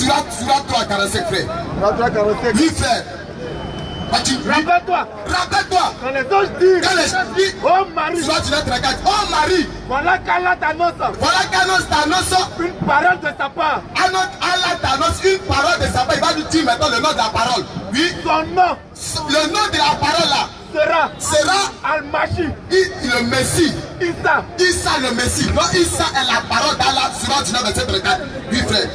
Surat 3, 45, frère. Oui, frère. Rappelle-toi. Rappelle-toi. Quand les anges disent. Quand les gens disent. Oh Marie. Surat 34. Oh Marie. Voilà qu'Allah t'annonce. Voilà qu'annonce t'annonce. Une parole de sa part. Allah t'annonce une parole de sa part. Il va nous dire maintenant le nom de la parole. Oui. Son nom. Le nom de la parole là. Sera Al-Mashi. Le Messie. Issa le Messie. Non, Issa est la parole d'Allah. Surat 34. Oui, frère.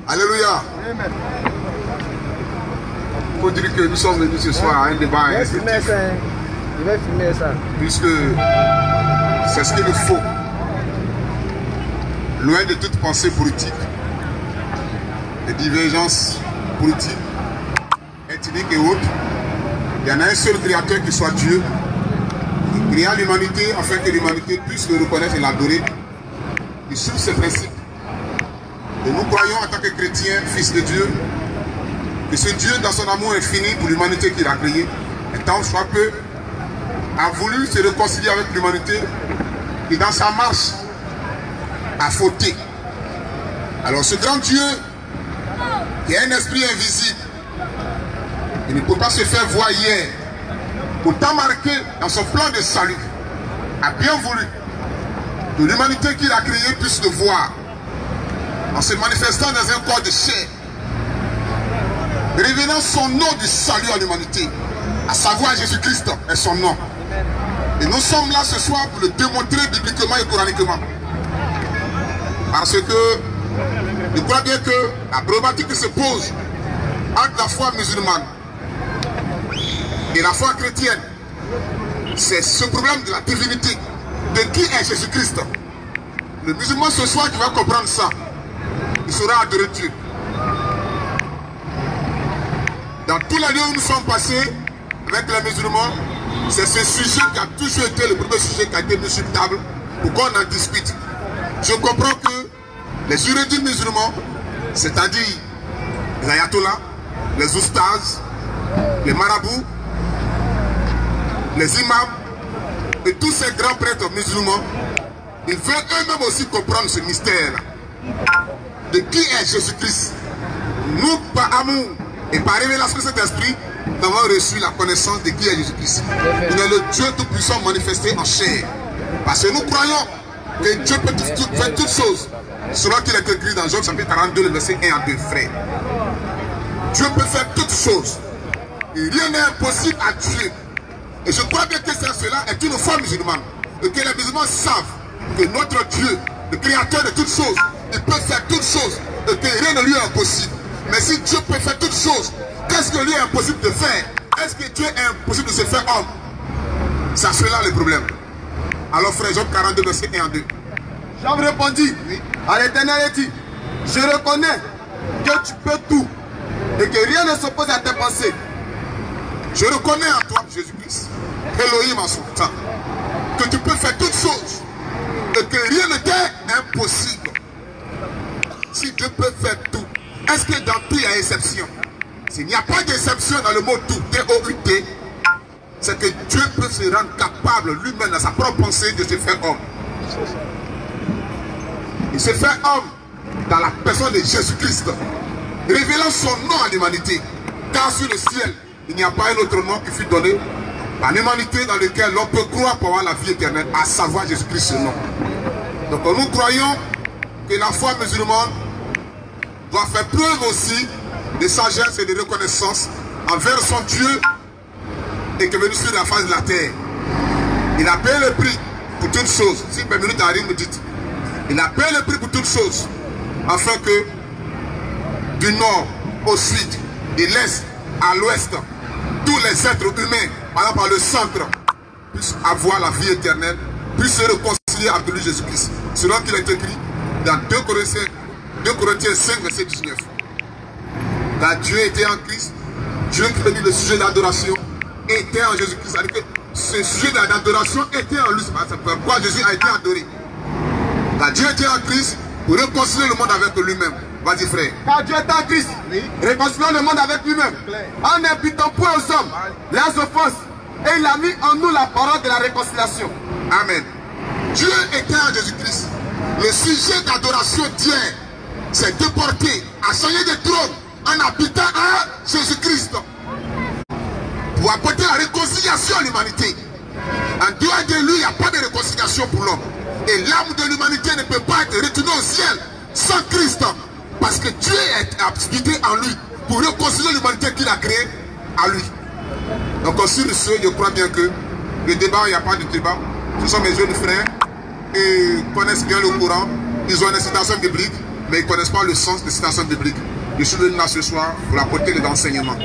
Alléluia. Il faut dire que nous sommes venus ce soir à un débat instructif. Je vais filmer ça. Puisque c'est ce qu'il nous faut. Loin de toute pensée politique, de divergences politiques, ethniques et autres, il y en a un seul créateur qui soit Dieu, qui créa l'humanité afin que l'humanité puisse le reconnaître et l'adorer. Il suit ses principes. Et nous croyons en tant que chrétiens, fils de Dieu, que ce Dieu, dans son amour infini pour l'humanité qu'il a créée, étant soit peu, a voulu se réconcilier avec l'humanité et dans sa marche a fauté. Alors ce grand Dieu, qui est un esprit invisible, il ne peut pas se faire voir hier, pourtant marqué dans son plan de salut, a bien voulu que l'humanité qu'il a créée puisse le voir, en se manifestant dans un corps de chair, révélant son nom du salut à l'humanité, à savoir Jésus-Christ est son nom. Et nous sommes là ce soir pour le démontrer bibliquement et coraniquement. Parce que je crois bien que la problématique qui se pose entre la foi musulmane et la foi chrétienne, c'est ce problème de la divinité. De qui est Jésus-Christ? Le musulman ce soir qui va comprendre ça, il saura adorer Dieu. Dans tous les lieux où nous sommes passés avec les musulmans, c'est ce sujet qui a toujours été le premier sujet qui a été mis sur table pour qu'on en discute. Je comprends que les érudits musulmans, c'est-à-dire les ayatollahs, les oustas, les marabouts, les imams et tous ces grands prêtres musulmans, ils veulent eux-mêmes aussi comprendre ce mystère. De qui est Jésus-Christ? Nous, par amour et par révélation de cet esprit, nous avons reçu la connaissance de qui est Jésus-Christ. Il est le Dieu tout-puissant manifesté en chair. Parce que nous croyons que Dieu peut faire toutes choses. Selon qu'il est écrit dans Job chapitre 42, le verset 1 à 2, frères. Dieu peut faire toutes choses. Et rien n'est impossible à Dieu. Et je crois bien que cela est une foi musulmane. Et que les musulmans savent que notre Dieu, le créateur de toutes choses, il peut faire toutes choses. Et que rien ne lui est impossible. Mais si Dieu peut faire toutes choses, qu'est-ce que lui est impossible de faire? Est-ce que Dieu est impossible de se faire homme? C'est cela le problème. Alors frère, Job 42, verset 1 à 2. Job répondit à l'Éternel et dit, je reconnais que tu peux tout et que rien ne s'oppose à tes pensées. Je reconnais en toi, Jésus-Christ, Elohim en son temps, que tu peux faire toutes choses et que rien ne t'est impossible. Si Dieu peut faire tout, est-ce que dans tout il y a exception? S'il n'y a pas d'exception dans le mot tout, T-O-U-T, c'est que Dieu peut se rendre capable lui-même dans sa propre pensée de se faire homme. Il se fait homme dans la personne de Jésus-Christ, révélant son nom à l'humanité. Car sur le ciel, il n'y a pas un autre nom qui fut donné à l'humanité dans lequel l'on peut croire pour avoir la vie éternelle, à savoir Jésus-Christ ce nom. Donc nous croyons que la foi musulmane doit faire preuve aussi de sagesse et de reconnaissance envers son Dieu et que venu sur la face de la terre. Il a payé le prix pour toutes choses. Si per minute arrive, me dites. Il a payé le prix pour toutes choses afin que du nord au sud, de l'est à l'ouest, tous les êtres humains, par le centre, puissent avoir la vie éternelle, puissent se réconcilier avec lui Jésus-Christ. Selon qu'il est écrit dans 2 Corinthiens 5, verset 19. Car Dieu était en Christ, Dieu qui dit le sujet d'adoration était en Jésus-Christ. C'est-à-dire que ce sujet d'adoration était en lui. C'est pourquoi Jésus a été adoré. Car Dieu était en Christ pour réconcilier le monde avec lui-même. Vas-y frère. Car Dieu est en Christ, réconciliant le monde avec lui-même, en n'imputant point aux hommes leurs offenses. Et il a mis en nous la parole de la réconciliation. Amen. Dieu était en Jésus-Christ. Le 6 objet d'adoration d'hier s'est déporté, a changé de trône en habitant à Jésus-Christ. Pour apporter la réconciliation à l'humanité. En dehors de lui, il n'y a pas de réconciliation pour l'homme. Et l'âme de l'humanité ne peut pas être retournée au ciel sans Christ. Parce que Dieu est habité en lui pour réconcilier l'humanité qu'il a créée à lui. Donc sur ce, je crois bien que le débat, il n'y a pas de débat. Ce sont mes jeunes frères qui connaissent bien le Coran. Ils ont une citation biblique, mais ils ne connaissent pas le sens des citations bibliques. Je suis venu là ce soir pour apporter les enseignements.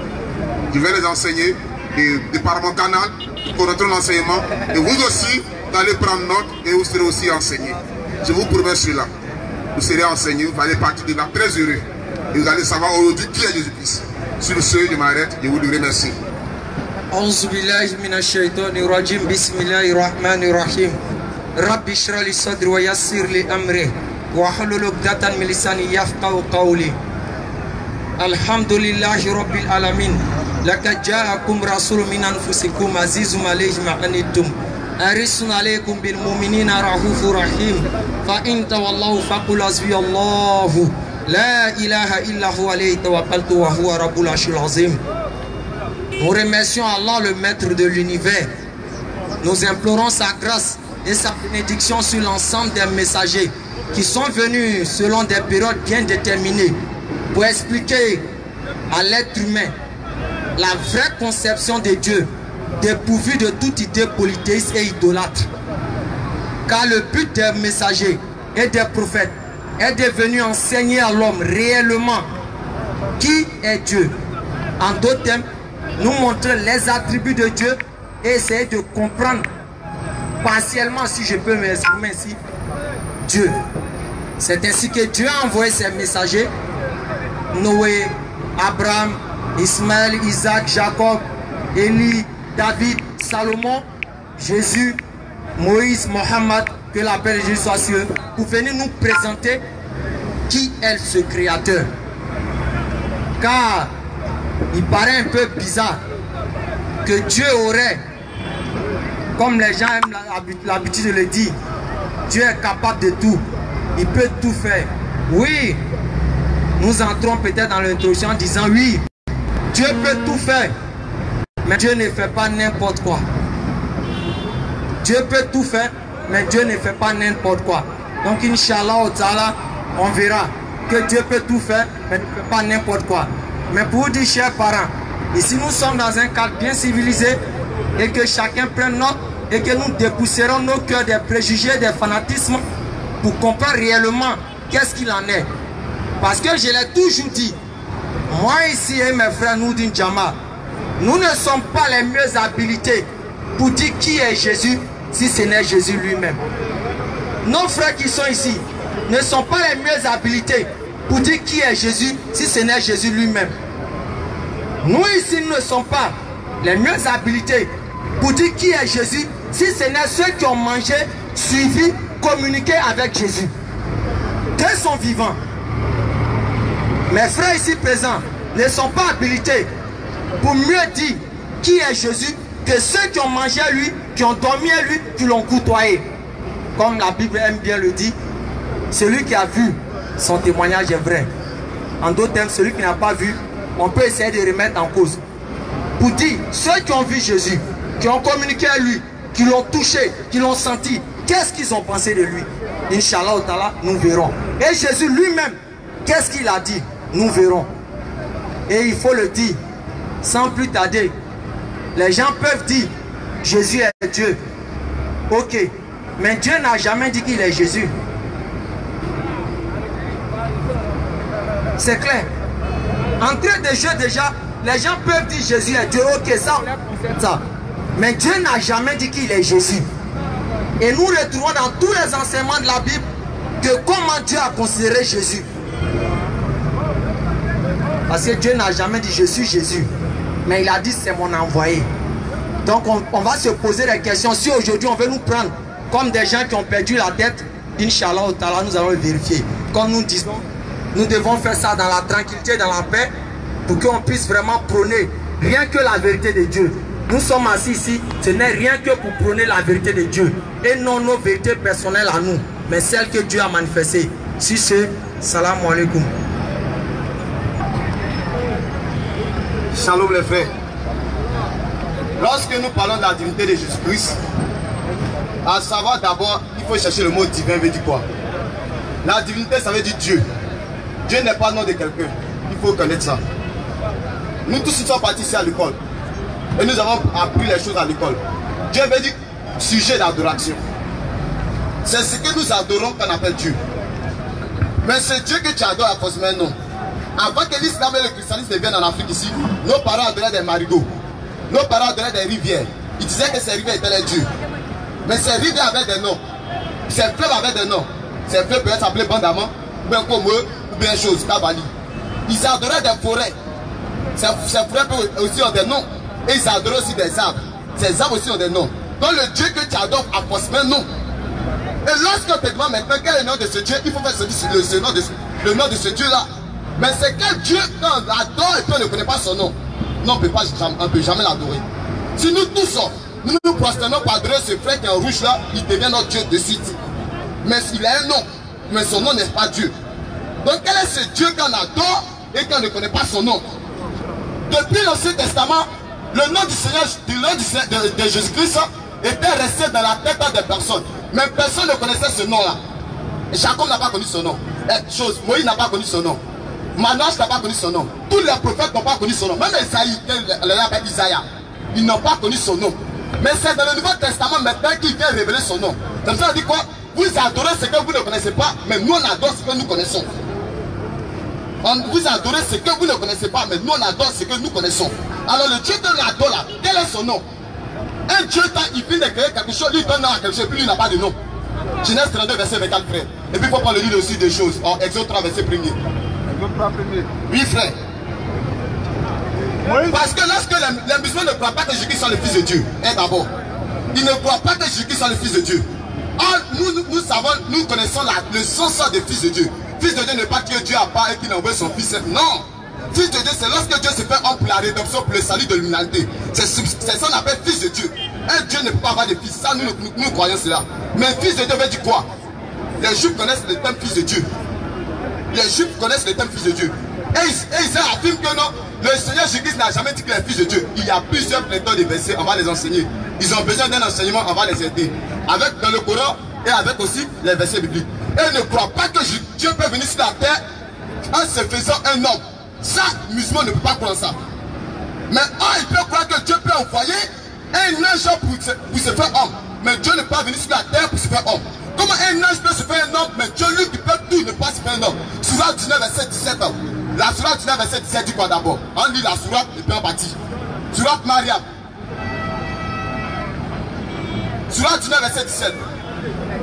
Je vais les enseigner et de par mon canal, pour connaître l'enseignement. Et vous aussi, allez prendre note et vous serez aussi enseignés. Je vous promets cela. Vous serez enseignés, vous allez partir de là très heureux. Et vous allez savoir aujourd'hui qui est Jésus-Christ. Sur ce, je m'arrête et vous lui remercie. أعوذ بالله من الشيطان الرجيم بسم الله الرحمن الرحيم رب اشرح لي صدري ويسر لي أمري واحلل عقدة من لساني يفقهوا قولي الحمد لله رب العالمين لقد جاءكم رسول من أنفسكم عزيز عليه ما عنتم حريص عليكم بالمؤمنين رؤوف رحيم فإن تولوا فقل حسبي الله لا إله إلا هو عليه توكلت وهو رب العرش العظيم. Nous remercions Allah, le maître de l'univers. Nous implorons sa grâce et sa bénédiction sur l'ensemble des messagers qui sont venus selon des périodes bien déterminées pour expliquer à l'être humain la vraie conception de Dieu, dépourvu de toute idée polythéiste et idolâtre. Car le but des messagers et des prophètes est de venir enseigner à l'homme réellement qui est Dieu. En d'autres termes, nous montrer les attributs de Dieu et essayer de comprendre partiellement, si je peux m'exprimer ainsi, Dieu. C'est ainsi que Dieu a envoyé ses messagers, Noé, Abraham, Ismaël, Isaac, Jacob, Élie, David, Salomon, Jésus, Moïse, Mohammed, que la paix de Jésus soit sur eux, pour venir nous présenter qui est ce Créateur. Car il paraît un peu bizarre que Dieu aurait, comme les gens aiment l'habitude de le dire, Dieu est capable de tout, il peut tout faire. Oui, nous entrons peut-être dans l'introduction en disant oui, Dieu peut tout faire, mais Dieu ne fait pas n'importe quoi. Dieu peut tout faire, mais Dieu ne fait pas n'importe quoi. Donc Inch'Allah, on verra que Dieu peut tout faire, mais ne fait pas n'importe quoi. Mais pour vous dire, chers parents, ici nous sommes dans un cadre bien civilisé et que chacun prenne note et que nous dépoussiérons nos cœurs des préjugés, des fanatismes pour comprendre réellement qu'est-ce qu'il en est. Parce que je l'ai toujours dit, moi ici et mes frères Nourdin Jama, nous ne sommes pas les mieux habilités pour dire qui est Jésus si ce n'est Jésus lui-même. Nos frères qui sont ici ne sont pas les mieux habilités pour dire qui est Jésus si ce n'est Jésus lui-même. Nous ici ne sommes pas les mieux habilités pour dire qui est Jésus si ce n'est ceux qui ont mangé, suivi, communiqué avec Jésus. Qu'ils sont vivants. Mes frères ici présents ne sont pas habilités pour mieux dire qui est Jésus que ceux qui ont mangé à lui, qui ont dormi à lui, qui l'ont côtoyé. Comme la Bible aime bien le dire, celui qui a vu, son témoignage est vrai. En d'autres termes, celui qui n'a pas vu, on peut essayer de remettre en cause. Pour dire, ceux qui ont vu Jésus, qui ont communiqué à lui, qui l'ont touché, qui l'ont senti, qu'est-ce qu'ils ont pensé de lui? Inch'Allah, nous verrons. Et Jésus lui-même, qu'est-ce qu'il a dit? Nous verrons. Et il faut le dire, sans plus tarder. Les gens peuvent dire, Jésus est Dieu. Ok, mais Dieu n'a jamais dit qu'il est Jésus. C'est clair. Entrée de jeu déjà, les gens peuvent dire Jésus est Dieu. Ok, ça, ça. Mais Dieu n'a jamais dit qu'il est Jésus. Et nous retrouvons dans tous les enseignements de la Bible que comment Dieu a considéré Jésus. Parce que Dieu n'a jamais dit je suis Jésus. Mais il a dit c'est mon envoyé. Donc on va se poser des questions. Si aujourd'hui on veut nous prendre comme des gens qui ont perdu la tête, Inch'Allah, nous allons le vérifier. Comme nous disons, nous devons faire ça dans la tranquillité, dans la paix, pour qu'on puisse vraiment prôner rien que la vérité de Dieu. Nous sommes assis ici, ce n'est rien que pour prôner la vérité de Dieu et non nos vérités personnelles à nous. mais celle que Dieu a manifestée. Si c'est, salam alaikum. Shalom les frères. Lorsque nous parlons de la divinité de Jésus-Christ, à savoir d'abord, il faut chercher le mot divin veut dire quoi? La divinité, ça veut dire Dieu. Dieu n'est pas le nom de quelqu'un. Il faut connaître ça. Nous tous nous sommes partis ici à l'école. Et nous avons appris les choses à l'école. Dieu veut dire sujet d'adoration. C'est ce que nous adorons qu'on appelle Dieu. Mais c'est Dieu que tu adores à cause de non. Avant que l'islam et le christianisme viennent en Afrique ici, nos parents adoraient des marigots. Nos parents adoraient des rivières. Ils disaient que ces rivières étaient les dieux. Mais ces rivières avaient des noms. Ces fleuves avaient des noms. Ces fleuves peuvent s'appeler Bandama, ou bien Komeux, ou bien chose, Kabali. Ils adoraient des forêts. Ces forêts peuvent aussi ont des noms. Et ils adoraient aussi des arbres. Ces arbres aussi ont des noms. Donc le Dieu que tu adores a forcément un nom. Et lorsqu'on te demande maintenant quel est le nom de ce Dieu, il faut faire le nom de ce Dieu-là. Mais c'est quel Dieu qu'on adore et qu'on ne connaît pas son nom? Non, on ne peut jamais l'adorer. Si nous tous, nous nous prosternons pour adorer ce frère qui est en rouge là, il devient notre Dieu de suite. Mais il a un nom, mais son nom n'est pas Dieu. Donc quel est ce Dieu qu'on adore et qu'on ne connaît pas son nom? Depuis l'Ancien Testament, le nom du Seigneur, de Jésus-Christ était resté dans la tête des personnes. Mais personne ne connaissait ce nom-là. Jacob n'a pas connu son nom. Moïse n'a pas connu son nom. Manoach n'a pas connu son nom. Tous les prophètes n'ont pas connu son nom. Même Isaïe, ils n'ont pas connu son nom. Mais c'est dans le Nouveau Testament maintenant qu'il vient révéler son nom. Comme ça on dit quoi? Vous adorez ce que vous ne connaissez pas, mais nous on adore ce que nous connaissons. Vous adorez ce que vous ne connaissez pas, mais nous on adore ce que nous connaissons. Alors le Dieu que l'on adore là, quel est son nom? Un Dieu quand il vient de créer quelque chose, lui donne un nom à quelque chose, puis lui n'a pas de nom. Genèse 32 verset 24 frère. Et puis il faut prendre le livre aussi des choses. En Exode 3 verset 1er. Oui frère. Parce que lorsque les musulmans ne croient pas que Jésus soit le Fils de Dieu, d'abord, ils ne croient pas que Jésus soit le Fils de Dieu. Or, nous connaissons le sens des Fils de Dieu. Fils de Dieu n'est pas que Dieu a part et qu'il envoie son Fils. Non. Fils de Dieu, c'est lorsque Dieu se fait homme pour la rédemption, pour le salut de l'humanité. C'est ça qu'on appelle Fils de Dieu. Un Dieu ne peut pas avoir de fils. Ça, nous croyons cela. Mais Fils de Dieu veut dire quoi? Les Juifs connaissent le terme Fils de Dieu. Les Juifs connaissent le terme Fils de Dieu. Et ils affirment que non, le Seigneur Jésus n'a jamais dit qu'il est Fils de Dieu. Il y a plusieurs pléthores de versets, on va les enseigner. Ils ont besoin d'un enseignement, on va les aider. Avec dans le Coran et avec aussi les versets bibliques. Et ils ne croient pas que Dieu peut venir sur la terre en se faisant un homme. Ça, musulman ne peut pas croire ça. Mais il peut croire que Dieu peut envoyer un ange pour se faire homme. Mais Dieu ne peut pas venir sur la terre pour se faire homme. Comment un ange peut se faire un homme, mais Dieu lui qui peut tout ne pas se faire un homme? Sourate 19 verset 17. La Sourate 19 verset 17 dit quoi d'abord? On lit la Sourate et puis on partit. Sourate Mariam. Sourate 19 verset 17.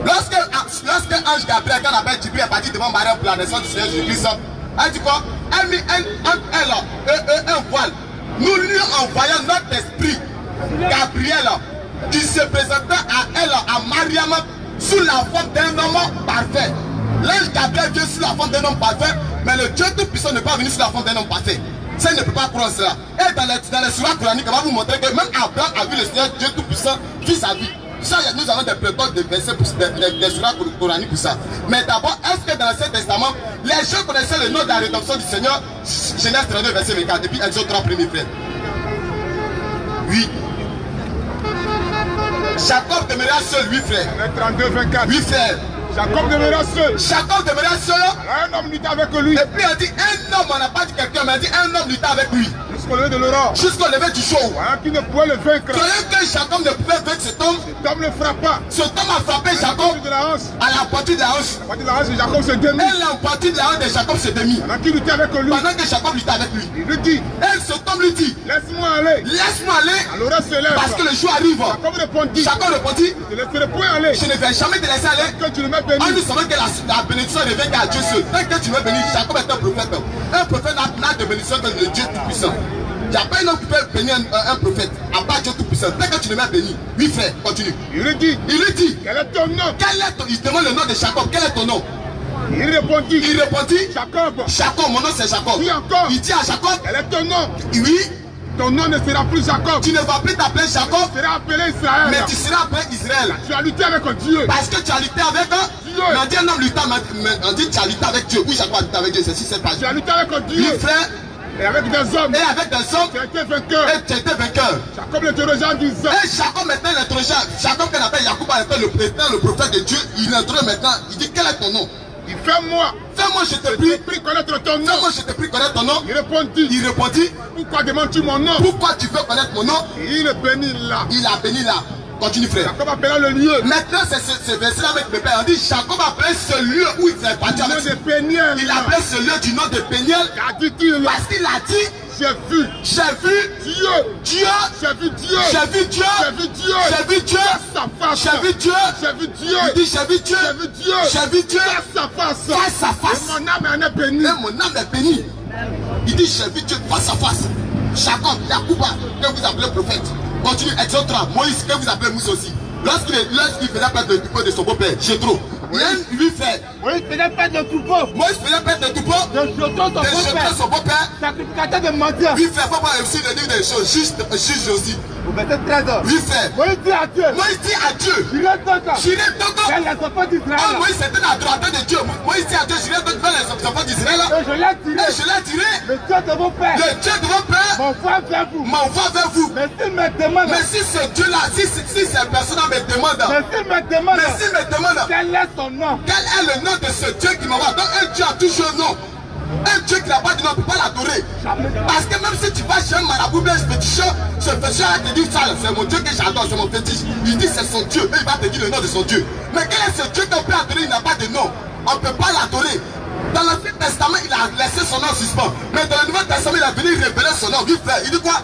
Lorsque l'ange Gabriel, quand appelle Jibril, est parti devant Mariam pour la naissance du Seigneur Jésus-Christ, elle dit quoi? Elle mit un voile. Nous lui envoyons notre esprit, Gabriel, qui se présentait à elle, à Mariam, sous la forme d'un homme parfait. L'ange Gabriel vient sous la forme d'un homme parfait, mais le Dieu Tout-Puissant ne peut pas venir sous la forme d'un homme parfait. Ça, il ne peut pas croire cela. Et dans les sourates coraniques, on va vous montrer que même Abraham a vu le Seigneur Dieu Tout-Puissant qui sa vie. Ça, nous avons des prétextes de versets pour des sourates coraniques pour ça. Mais d'abord, est-ce que dans l'Ancien Testament, les gens connaissaient le nom de la rédemption du Seigneur? Genèse 32, verset 24, depuis Exode 3, premier frère. Oui. Jacob demeura seul, 8 frères. 32, 24. 8 frères. Jacob demeura seul. Jacob demeura seul. Un homme lutta avec lui. Et puis on dit un homme, on n'a pas dit quelqu'un, mais on dit un homme lutta avec lui. Jusqu'au lever de l'aurore. Jusqu'au lever du jour. Qui ne pouvait le vaincre. Croyez que Jacob ne pouvait vaincre cet homme. Cet homme le frappa. Cet homme a frappé Jacob de la hanche. à la partie de la hanche. La partie de la hanche de Jacob se démit. Et la partie de la hanche de Jacob se démit. Pendant qu'il luttait avec lui. Pendant que Jacob luttait avec lui. Il lui dit. Et cet homme lui dit. Laisse-moi aller. Laisse-moi aller. Alors elle se lève. Parce que le jour arrive. Jacob répondit. Jacob répondit. Je ne laisserai point aller. Je ne vais jamais te laisser aller. Que tu le mets béni. En nous savons que la bénédiction revient qu'à Dieu seul. Tant que tu me bénis, Jacob est un prophète. Un prophète n'a de bénédiction que le Dieu Tout-Puissant. Il n'y a pas un homme qui peut bénir un prophète, à part Dieu Tout-Puissant. Tant que tu le mets béni. Oui frère, continue. Il lui dit. Quel est ton nom? Il demande le nom de Jacob. Quel est ton nom? Il répondit. Jacob. Jacob. Jacob, mon nom c'est Jacob. Oui encore. Il dit à Jacob. Quel est ton nom? Oui. Ton nom ne sera plus Jacob. Tu ne vas plus t'appeler Jacob. Tu seras appelé Israël. Mais tu seras appelé Israël. Tu as lutté avec Dieu. Parce que tu as lutté avec Dieu. On dit un homme luttant, on dit tu as lutté avec Dieu. Oui, Jacob a lutté avec Dieu. C'est si c'est pas Tu as lutté avec Dieu. Oui, frère. Et avec des hommes. Et avec des hommes. Tu as été vainqueur. Et tu as été vainqueur. Jacob l'interrogea en disant. Et Jacob maintenant l'interrogeait. Jacob qu'on appelle Jacob étant le prophète de Dieu. Il l'interroge maintenant. Il dit quel est ton nom? Il fait moi. Fais-moi, je te prie connaître ton nom. Fais-moi, je te prie connaître ton nom. Il répondit. Pourquoi demandes-tu mon nom? Pourquoi tu veux connaître mon nom? Et il bénit là. Il a béni là. Continue, frère. Jacob appela le lieu. Maintenant, c'est ce verset-là avec mes pères. On dit Jacob appelait ce lieu où il est parti avec de Péniel. Il appelait ce lieu du nom de Péniel. Parce qu'il a dit j'ai vu Dieu. J'ai vu Dieu. J'ai vu Dieu. J'ai vu Dieu. J'ai vu Dieu. Sa face. J'ai vu Dieu. J'ai vu Dieu. Il dit j'ai vu Dieu. J'ai vu Dieu. J'ai vu Dieu. Sa face. Face à face. Et mon âme est bénie. Et mon âme est bénie. Il dit j'ai vu Dieu face à face. Jacob, Yacouba, que vous appelez prophète. Continue, Exode 3. Moïse, que vous appelez Moussa aussi. Lorsqu'il faisait perdre le troupeau de son beau-père, Jétro, il lui fait. Moïse faisait perdre le troupeau. Moïse faisait perdre le troupeau. De Jétro, son beau-père. Sacrificateur de mendiants. Lui fait, faut pas aussi le livre des choses. Juge aussi. Au verset 13. Lui fait. Moïse dit à Dieu. J'irai Togo. Vers les enfants d'Israël. Oh, Moïse était à droite de Dieu. Moïse dit à Dieu, j'irai vers les enfants d'Israël. Et je l'ai tiré. Le Dieu de vos pères. Le Dieu de vos pères. M'envoie vers vous. M'envoie vers vous. Mais s'il me demande. Mais si ce Dieu-là, si cette personne-là me demande. Mais s'il me demande. Quel est son nom? Quel est le nom de ce Dieu qui m'envoie? Donc un Dieu a toujours un nom. Un Dieu qui n'a pas de nom, on ne peut pas l'adorer. Parce que même si tu vas chez un marabout, ce féticheur te dit ça, c'est mon Dieu que j'adore, c'est mon fétiche. Il dit c'est son Dieu, et il va te dire le nom de son Dieu. Mais quel est ce Dieu qu'on peut adorer? Il n'a pas de nom. On ne peut pas l'adorer. Dans l'Ancien Testament, il a laissé son nom en suspens. Mais dans le Nouveau Testament, il a venu révéler son nom. Il dit quoi?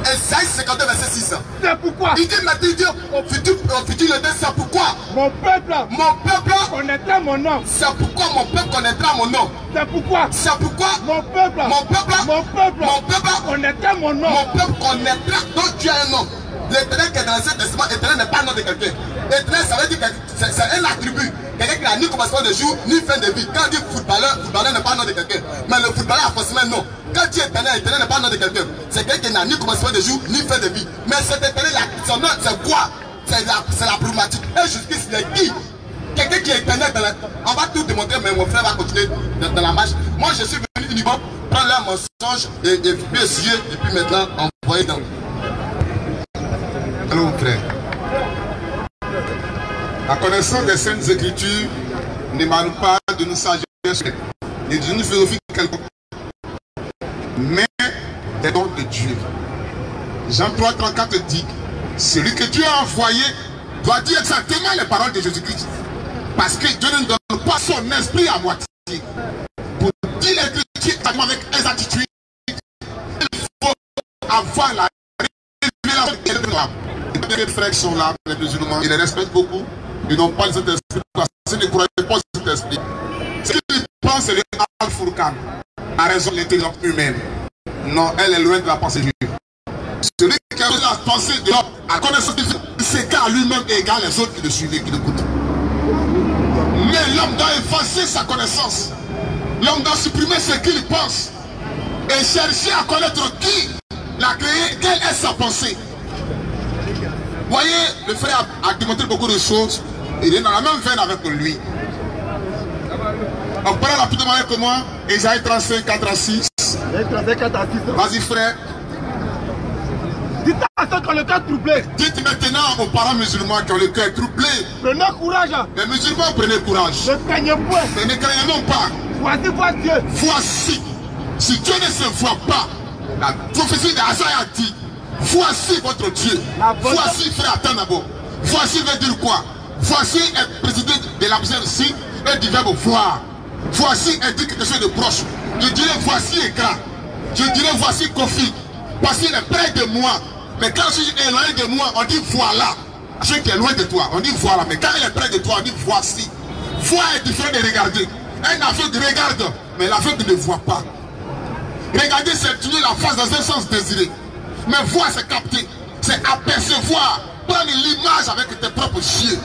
Esaïe 52, verset 6. C'est pourquoi. Il dit maintenant, au futur le dit, c'est pourquoi. Mon peuple connaîtra mon nom. C'est pourquoi mon peuple connaîtra mon nom. C'est pourquoi. Mon peuple connaîtra mon nom. Mon peuple connaîtra. Donc tu as un nom. L'éternel qui est dans l'Ancien Testament, l'éternel n'est pas le nom de quelqu'un. L'éternel, ça veut dire que c'est un attribut. Quelqu'un qui n'a ni commencement de jour, ni fin de vie. Quand on dit footballeur, footballeur n'est pas le nom de quelqu'un. Mais le footballeur a forcément un nom. Quand tu es éternel, éternel n'est pas le nom de quelqu'un. C'est quelqu'un qui n'a ni commencement de jour, ni fin de vie. Mais cet éternel, son nom, c'est quoi? C'est la problématique. Et jusqu'ici, il est qui? Quelqu'un qui est éternel dans la... On va tout démontrer, mais mon frère va continuer dans la marche. Moi, je suis venu uniquement prendre leur mensonge et puis essayer, et puis maintenant envoyer dans... Allô, mon frère. La connaissance des Saintes Écritures n'émane pas de nos sagesses ni d'une philosophie quelconque, mais des dons de Dieu. Jean 3,34 dit, celui que Dieu a envoyé doit dire exactement les paroles de Jésus-Christ. Parce que Dieu ne donne pas son esprit à moitié. Pour dire l'écriture avec exactitude, il faut avoir la révélation de l'homme. Les frères qui sont là, les musulmans, ils les respectent beaucoup. Ils n'ont pas cet esprit. Ils ne croient pas cet esprit. Ce qu'ils pensent, c'est le Al-Furqan. La raison de l'intelligence humaine. Non, elle est loin de la pensée de Dieu. Celui qui a la pensée de l'homme, à connaissance de Dieu, il s'égare lui-même et égale les autres qui le suivent et qui le goûtent. Mais l'homme doit effacer sa connaissance. L'homme doit supprimer ce qu'il pense. Et chercher à connaître qui l'a créé, quelle est sa pensée. Vous voyez, le frère a démontré beaucoup de choses. Il est dans la même veine avec lui. On parle rapidement avec moi. Isaïe 35, 4 à 6. Vas-y, frère. Dites à ceux qui ont le cœur troublé. Dites maintenant aux parents musulmans qui ont le cœur troublé. Prenez courage. Les musulmans, prenez courage. Ne craignez point. Mais ne craignez non pas. Voici votre Dieu. Voici. Si Dieu ne se voit pas, la prophétie d'Asaïe a dit, voici votre Dieu. Voici, frère, attends d'abord. Voici veut dire quoi? Voici est président de la ici et du verbe voir. Voici indique quelque chose de proche. Je dirais voici écran. Je dirais voici Kofi. Parce qu'il est près de moi. Mais quand je suis éloigné de moi, on dit voilà. Celui qui est loin de toi, on dit voilà. Mais quand il est près de toi, on dit voici. Voir est différent de regarder. Un aveugle regarde, mais l'aveugle ne voit pas. Regarder, c'est tourner la face dans un sens désiré. Mais voir, c'est capter. C'est apercevoir. Prendre l'image avec tes propres yeux.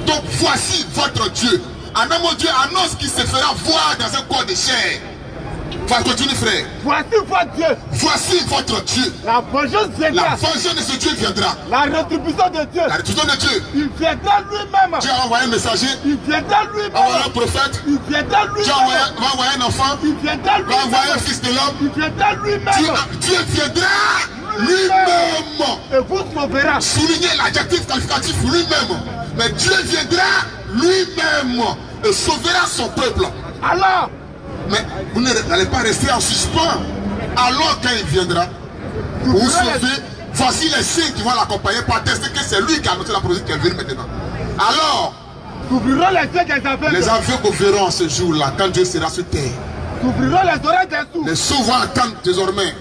Donc voici votre Dieu. Un homme Dieu annonce qu'il se fera voir dans un corps de chair. Continue, frère. Voici votre Dieu. Voici votre Dieu. La vengeance La viendra. vengeance de ce Dieu viendra. La rétribution de Dieu. La rétribution de Dieu. Il viendra lui-même. Dieu a envoyé un messager. Il viendra Va lui-même. envoyer un prophète. Il viendra Dieu lui-même. va envoyer un enfant. Il viendra Va envoyer un lui-même. fils de l'homme. Il viendra lui-même. Dieu viendra lui-même. Et vous sauvera. Soulignez l'adjectif qualificatif lui-même. Mais Dieu viendra lui-même et sauvera son peuple. Alors, Mais vous n'allez pas rester en suspens. Alors quand il viendra, vous sauvez, voici les signes qui vont l'accompagner pour attester que c'est lui qui a annoncé la prophétie qu'elle vient maintenant. Alors, t'ouvrirons les yeux des aveugles. les aveugles verront ce jour-là, quand Dieu sera sur terre. T'ouvrirons les oreilles des sourds. Les sourds vont entendre désormais.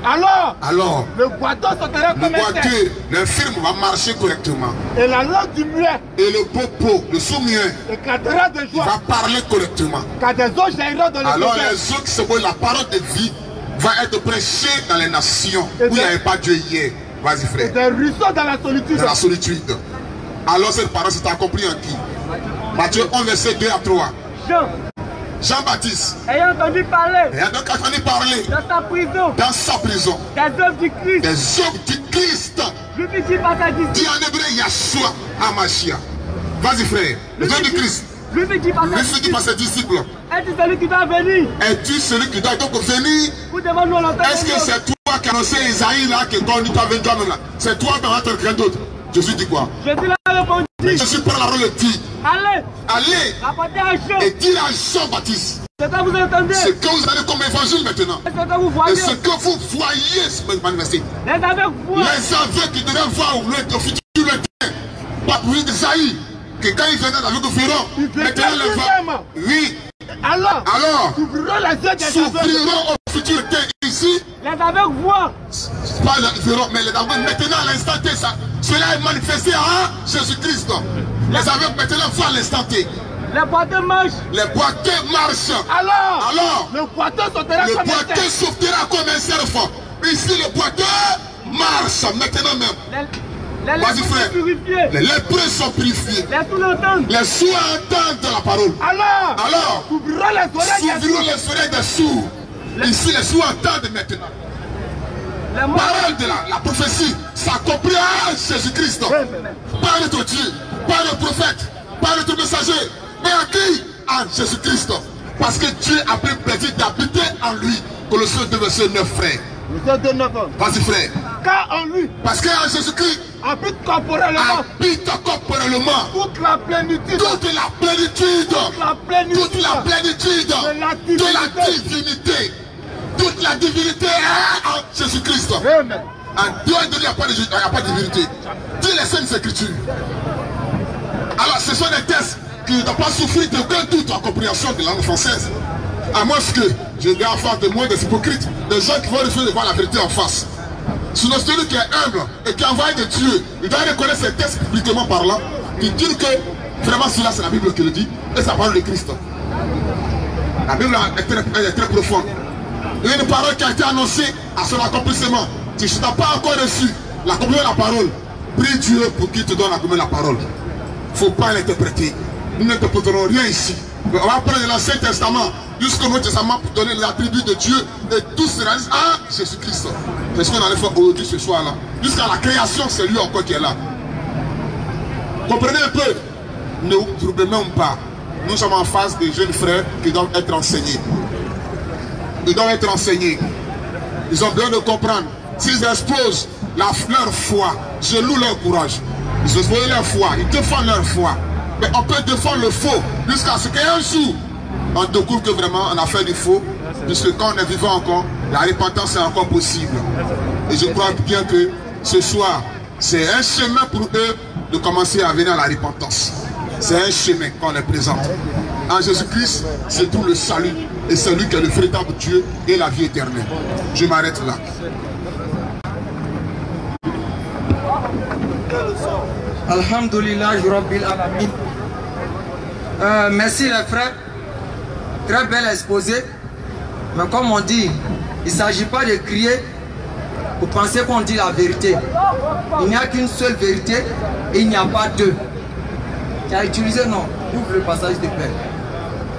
Alors, le boiteux sautera le comme un cerf. boiteux, l'infirme va marcher correctement. Et la langue du muet Et le popo, le sourd-muet, éclatera de joie. va parler correctement. Car des eaux jailliront dans les Alors désert. les autres qui se voient, la parole de vie va être prêchée dans les nations où il n'y avait pas Dieu hier. Vas-y frère. Des ruisseaux dans la solitude. Dans la solitude. Alors cette parole s'est accomplie en qui? Matthieu 1, verset 2 à 3. Jean-Baptiste, Ayant entendu parler et a donc entendu parler dans sa prison dans sa prison des œuvres du Christ, des œuvres du Christ. lui fit-il par sa disciples. Dit en hébreu Yahshua Hamashia. Vas-y frère, les œuvres du Christ. Lui fit-il par sa Lui fit-il par ses disciples. Es-tu celui qui doit venir? Es-tu celui qui doit donc venir? Vous devant nous l'entendre. Est-ce que c'est toi qui as annoncé Isaïe là, que quand on t'a venu toi-même là? C'est toi dans votre quelqu'un d'autre? Jésus dit quoi? Jésus l'a répondu. Jésus prend la parole et dit, Allez, allez rapportez à Jean. et dire à Jean-Baptiste C'est ça que vous entendez. ce que vous avez comme évangile maintenant. C'est ce que vous Et voyez. ce que vous voyez se manifester. Les aveugles voient. Les aveugles qui devaient voir le futur lointain. Pas pour Isaïe. Que quand il viendra avec le verront. Il viendra Maintenant le lui-même. va. Oui. Alors, s'ouvriront les yeux des aveugles. S'ouvriront au futur lointain ici. Les aveugles voient. Pas le verront, mais les aveugles maintenant à l'instant T, ça. Cela est manifesté à Jésus-Christ. Les aveugles maintenant voient à l'instant T. Les boiteux marchent. Les boiteux marchent. Alors, le boiteux sautera le comme un boiteux cerf. sautera comme un cerf. Ici, le boiteux marche maintenant même. Les Vas-y, lépreux frère. sont purifiés. Les lépreux sont purifiés. Les sourds l'entendent. Les sourds entendent la parole. Alors, s'ouvriront les oreilles des s'ouvriront les oreilles des sourds. Ici, les sourds entendent maintenant. Les morts. Parole de la prophétie s'accomplit à Jésus-Christ. Par notre Dieu, par le prophète, par notre messager. Mais à qui? À Jésus-Christ. Parce que Dieu a pris plaisir d'habiter en lui. Colossiens 2, verset 9, frère. Vas-y, frère. Car en lui, Parce qu'en Jésus-Christ, habite corporellement habite corporellement toute la plénitude. toute la plénitude. Toute la plénitude de de la divinité. Toute la divinité est en Jésus-Christ. Amen. En Dieu, il n'y a pas de divinité. Dis les Saintes Écritures. Alors, ce sont des textes qui ne doivent pas souffrir d'aucun doute en compréhension de la langue française. À moins que je vais en face de moi des hypocrites, des gens qui vont refuser de voir la vérité en face. Sinon, celui qui est humble et qui envoie de Dieu, il doit reconnaître ces textes publiquement parlant, qui disent que vraiment cela c'est la Bible qui le dit, et c'est la parole de Christ. La Bible est très profonde. Il y a une parole qui a été annoncée à son accomplissement. Si tu n'as pas encore reçu l'accomplissement de la parole, prie Dieu pour qu'il te donne l'accomplissement de la parole. Il ne faut pas l'interpréter. Nous n'interpréterons rien ici. On va prendre l'Ancien Testament jusqu'au Nouveau Testament pour donner l'attribut de Dieu et tout sera à Jésus-Christ. C'est ce qu'on allait faire aujourd'hui ce soir-là. Jusqu'à la création, c'est lui encore qui est là. Comprenez un peu. Ne vous troublez même pas. Nous sommes en face des jeunes frères qui doivent être enseignés. Ils doivent être enseignés. Ils ont besoin de comprendre. S'ils exposent leur foi, je loue leur courage. Ils exposent leur foi, ils défendent leur foi. Mais on peut défendre le faux jusqu'à ce qu'un jour, on découvre que vraiment on a fait du faux. Puisque quand on est vivant encore, la repentance est encore possible. Et je crois bien que ce soir, c'est un chemin pour eux de commencer à venir à la repentance. C'est un chemin qu'on les présente. En Jésus-Christ, c'est tout le salut. Et c'est lui qui est le véritable Dieu et la vie éternelle. Je m'arrête là. Alhamdulillah, Rabbil Alamin. Merci les frères. Très bel exposé. Mais comme on dit, il ne s'agit pas de crier pour penser qu'on dit la vérité. Il n'y a qu'une seule vérité et il n'y a pas deux. Tu as utilisé non. Ouvre le passage de paix.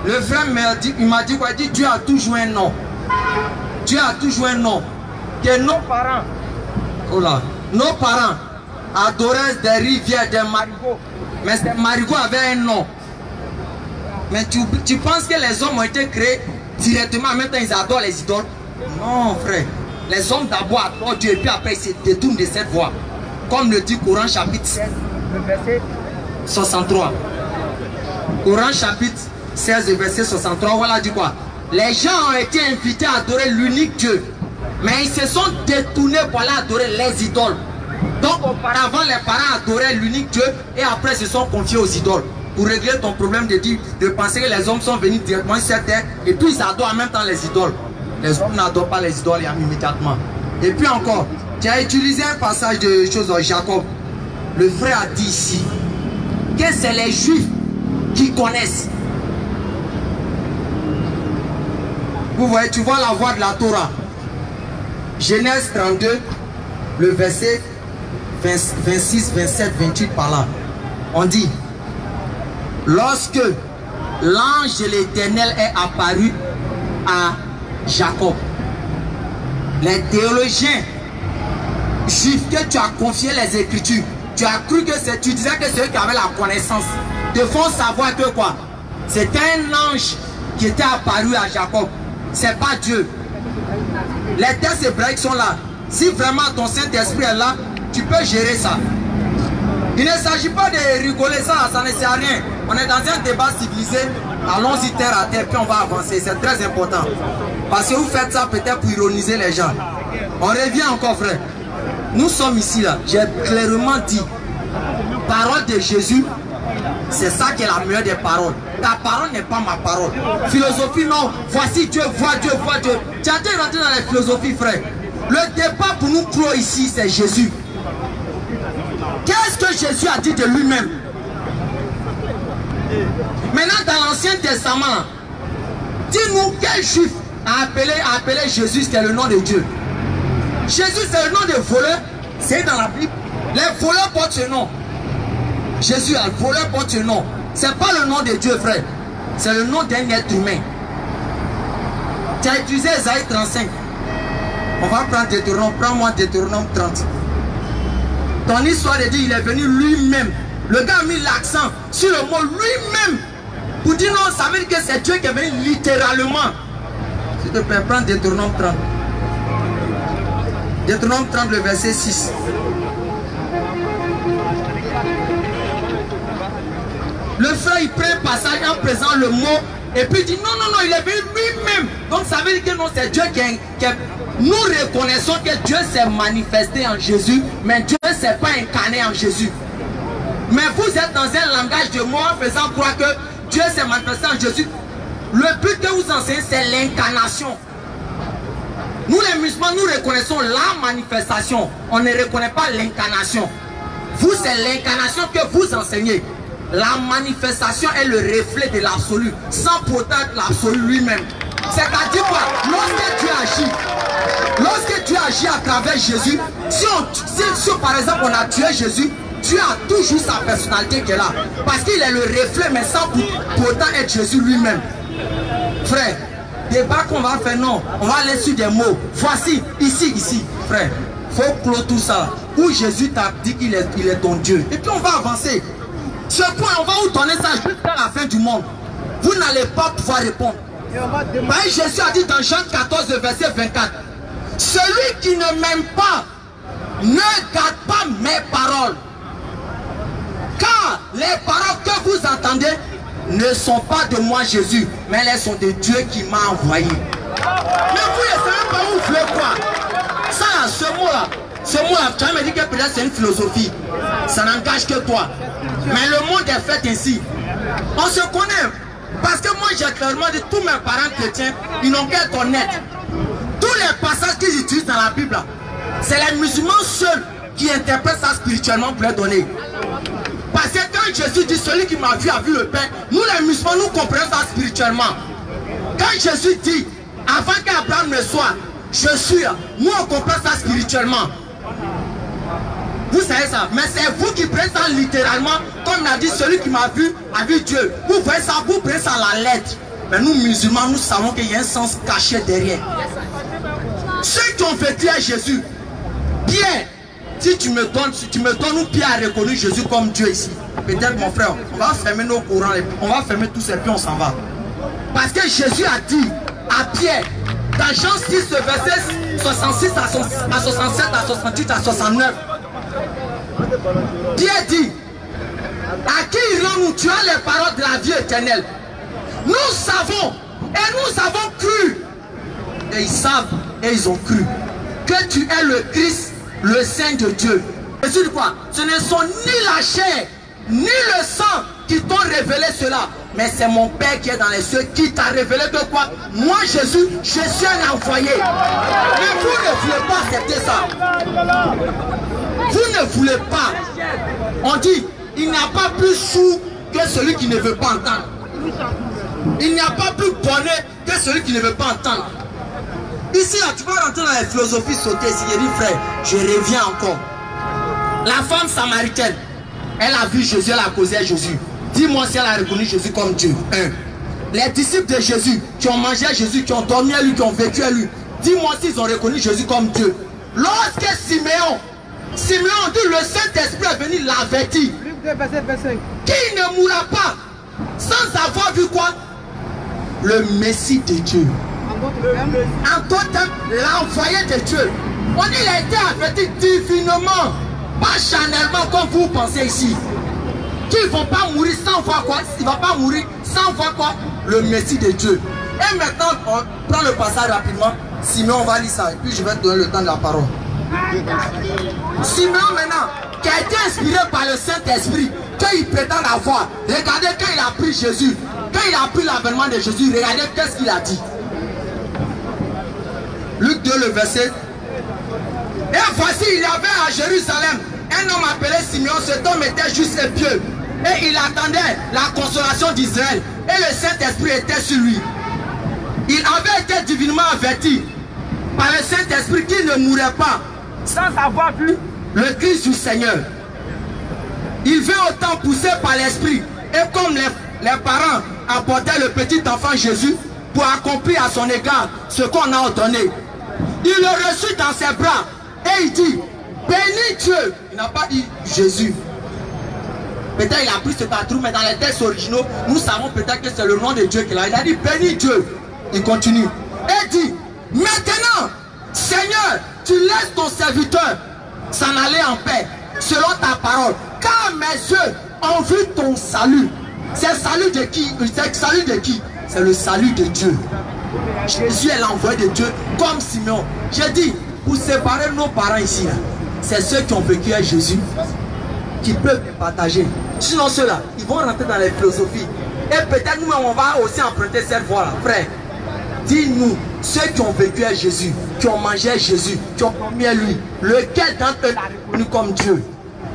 Le frère m'a dit, il m'a dit quoi? Il dit Dieu a toujours un nom. Dieu a toujours un nom. Que nos parents, oh là, nos parents adoraient des rivières, des marigots. Mais ces marigots avaient un nom. Mais tu penses que les hommes ont été créés directement, en même temps ils adorent les idoles? Non, frère. Les hommes d'abord adorent Dieu et puis après ils se détournent de cette voie. Comme le dit Coran chapitre 16, verset 63. Coran chapitre 16, verset 63, voilà dit quoi? Les gens ont été invités à adorer l'unique Dieu. Mais ils se sont détournés pour aller adorer les idoles. Donc auparavant les parents adoraient l'unique Dieu et après ils se sont confiés aux idoles. Pour régler ton problème de penser que les hommes sont venus directement sur cette terre et puis ils adorent en même temps les idoles. Les hommes n'adorent pas les idoles immédiatement. Et puis encore, tu as utilisé un passage de choses de Jacob. Le frère a dit ici que c'est les juifs qui connaissent. Vous voyez, tu vois la voix de la Torah. Genèse 32, le verset 26, 27, 28 par là. On dit, lorsque l'ange de l'Éternel est apparu à Jacob, les théologiens juifs que tu as confié les Écritures, tu as cru que tu disais que c'est eux qui avaient la connaissance, te font savoir que quoi? C'était un ange qui était apparu à Jacob. C'est pas Dieu. Les textes hébraïques sont là. Si vraiment ton Saint-Esprit est là, tu peux gérer ça. Il ne s'agit pas de rigoler, ça ne sert à rien. On est dans un débat civilisé. Allons-y terre à terre, puis on va avancer. C'est très important. Parce que vous faites ça peut-être pour ironiser les gens. On revient encore, frère. Nous sommes ici, là. J'ai clairement dit, parole de Jésus, c'est ça qui est la meilleure des paroles. Ta parole n'est pas ma parole. Philosophie, non. Voici Dieu, vois Dieu, vois Dieu. Tu as déjà rentré dans les philosophies, frère. Le débat pour nous croire ici, c'est Jésus. Qu'est-ce que Jésus a dit de lui-même? Maintenant, dans l'Ancien Testament, dis-nous quel juif a appelé Jésus, qui est le nom de Dieu. Jésus, c'est le nom de voleur. C'est dans la Bible. Les voleurs portent ce nom. Jésus, le voleur porte ce nom. C'est pas le nom de Dieu, frère. C'est le nom d'un être humain. Tu as utilisé Esaïe 35. On va prendre Deutéronome. Prends-moi Deutéronome 30. Ton histoire de dire il est venu lui-même. Le gars a mis l'accent sur le mot lui-même. Pour dire non, ça veut dire que c'est Dieu qui est venu littéralement. S'il te plaît, prends Deutéronome 30. Deutéronome 30, le verset 6. Le frère, il prend un passage en présent le mot et puis il dit non, non, non, il est venu lui-même. Donc ça veut dire que non, c'est Dieu qui nous reconnaissons que Dieu s'est manifesté en Jésus, mais Dieu ne s'est pas incarné en Jésus. Mais vous êtes dans un langage de mots en faisant croire que Dieu s'est manifesté en Jésus. Le but que vous enseignez, c'est l'incarnation. Nous les musulmans, nous reconnaissons la manifestation. On ne reconnaît pas l'incarnation. Vous, c'est l'incarnation que vous enseignez. La manifestation est le reflet de l'absolu, sans pourtant l'absolu lui-même. C'est-à-dire quoi? Lorsque Dieu agit à travers Jésus, si par exemple on a tué Jésus, Dieu a toujours sa personnalité qui est là. Parce qu'il est le reflet, mais sans pourtant être Jésus lui-même. Frère, débat qu'on va faire, non. On va aller sur des mots. Voici, ici, frère. Il faut clore tout ça. Où Jésus t'a dit qu'il est ton Dieu. Et puis on va avancer. Ce point, on va vous donner ça jusqu'à la fin du monde. Vous n'allez pas pouvoir répondre. Jésus a dit dans Jean 14, verset 24, celui qui ne m'aime pas ne garde pas mes paroles. Car les paroles que vous entendez ne sont pas de moi Jésus, mais elles sont de Dieu qui m'a envoyé. Mais vous ne savez pas où vous voulez quoi. Ça là, ce mot-là, tu vas me dire que peut-être c'est une philosophie. Ça n'engage que toi. Mais le monde est fait ainsi. On se connaît. Parce que moi j'ai clairement dit, tous mes parents chrétiens, ils n'ont qu'à être honnêtes. Tous les passages qu'ils utilisent dans la Bible, c'est les musulmans seuls qui interprètent ça spirituellement pour les donner. Parce que quand Jésus dit, celui qui m'a vu a vu le Père, nous les musulmans, nous comprenons ça spirituellement. Quand Jésus dit, avant qu'Abraham ne soit, je suis là, nous on comprend ça spirituellement. Vous savez ça, mais c'est vous qui prenez ça littéralement, comme il a dit, celui qui m'a vu a vu Dieu. Vous voyez ça, vous prenez ça à la lettre. Mais nous, musulmans, nous savons qu'il y a un sens caché derrière. Ceux qui ont vécu à Jésus, Pierre, si tu me donnes où Pierre a reconnu Jésus comme Dieu ici, peut-être mon frère, on va fermer nos courants, on va fermer tous et puis on s'en va. Parce que Jésus a dit à Pierre, dans Jean 6, verset 66 à 67, à 68, à 69, Pierre dit, à qui irons-nous? Tu as les paroles de la vie éternelle. Nous savons, et nous avons cru, et ils savent, et ils ont cru, que tu es le Christ, le Saint de Dieu. Jésus dit quoi? Ce ne sont ni la chair, ni le sang qui t'ont révélé cela, mais c'est mon Père qui est dans les cieux qui t'a révélé de quoi? Moi, Jésus, je suis un envoyé. Mais vous ne voulez pas accepter ça. Vous ne voulez pas. On dit, il n'y a pas plus sourd que celui qui ne veut pas entendre. Il n'y a pas plus bonné que celui qui ne veut pas entendre. Ici, là, tu vas rentrer dans les philosophies sautées. Si je dis, frère, je reviens encore. La femme samaritaine, elle a vu Jésus, elle a causé à Jésus. Dis-moi si elle a reconnu Jésus comme Dieu. Les disciples de Jésus, qui ont mangé à Jésus, qui ont dormi à lui, qui ont vécu à lui, dis-moi s'ils ont reconnu Jésus comme Dieu. Lorsque Siméon dit, le Saint-Esprit est venu l'avertir, qui ne mourra pas sans avoir vu quoi? Le Messie de Dieu. En d'autres termes, l'envoyé de Dieu. On dit qu'il a été averti divinement, pas charnellement comme vous pensez ici. Qu'ils ne vont pas mourir sans voir quoi? Il ne va pas mourir sans voir quoi? Le Messie de Dieu. Et maintenant, on prend le passage rapidement. Simeon, on va lire ça. Et puis je vais te donner le temps de la parole. Simeon maintenant, qui a été inspiré par le Saint-Esprit, qu'il prétend avoir. Regardez quand il a pris Jésus. Quand il a pris l'avènement de Jésus, regardez qu'est-ce qu'il a dit. Luc 2, le verset. Et voici, il y avait à Jérusalem un homme appelé Simeon. Cet homme était juste et pieux. Et il attendait la consolation d'Israël. Et le Saint-Esprit était sur lui. Il avait été divinement averti par le Saint-Esprit qu'il ne mourrait pas sans avoir vu le Christ du Seigneur. Il vint autant poussé par l'Esprit. Et comme les parents apportaient le petit enfant Jésus pour accomplir à son égard ce qu'on a ordonné, il le reçut dans ses bras. Et il dit, bénis Dieu. Il n'a pas dit Jésus. Peut-être il a pris ce patrou, mais dans les textes originaux, nous savons peut-être que c'est le nom de Dieu qu'il a. Il a dit, bénis Dieu. Il continue. Et dit, maintenant, Seigneur, tu laisses ton serviteur s'en aller en paix, selon ta parole. Car mes yeux ont vu ton salut. C'est le salut de qui? C'est le salut de qui? C'est le salut de Dieu. Jésus est l'envoyé de Dieu, comme Simeon. J'ai dit, pour séparer nos parents ici, c'est ceux qui ont vécu à Jésus qui peuvent partager. Sinon ceux-là, ils vont rentrer dans les philosophies. Et peut-être nous, on va aussi emprunter cette voie-là. Frère, dis-nous, ceux qui ont vécu à Jésus, qui ont mangé à Jésus, qui ont promis à lui, lequel d'entre eux l'a reconnu comme Dieu?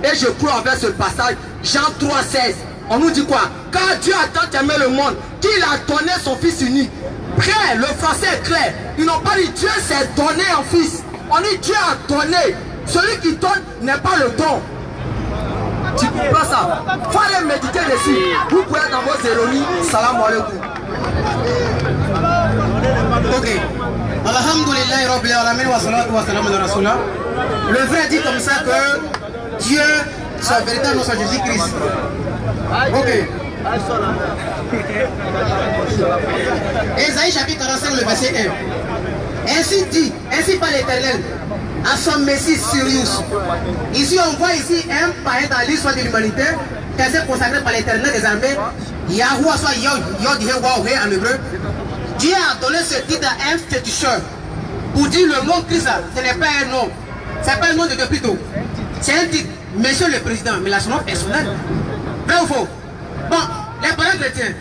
Et je crois avec ce passage, Jean 3,16, on nous dit quoi? Car Dieu a tant aimé le monde qu'il a donné son Fils unique. Frère, le français est clair. Ils n'ont pas dit Dieu s'est donné en Fils. On dit Dieu a donné. Celui qui donne n'est pas le don. Tu comprends ça? Il faut aller méditer dessus. Vous pouvez être dans vos ironies. Salam alaikum. Ok. Alhamdulillah Rabbil Alamin wa salatu wa salam ala Rasulullah. Le vrai dit comme ça que Dieu, sa véritable nom, c'est Jésus-Christ. Ok. Ésaïe chapitre 45, le verset 1. Ainsi dit, ainsi par l'Éternel, à son Messie Sirius. Ici, on voit ici un païen dans l'histoire de l'humanité qui s'est consacré par l'Éternel des armées, Yahweh, soit Yod-Yahweh en hébreu. Dieu a donné ce titre à un féticheur pour dire le mot Christ, ce n'est pas un nom. C'est pas un nom de Dieu plutôt. C'est un titre, Monsieur le Président, mais là, son nom personnel. Vrai ou faux? Bon, les parents chrétiens,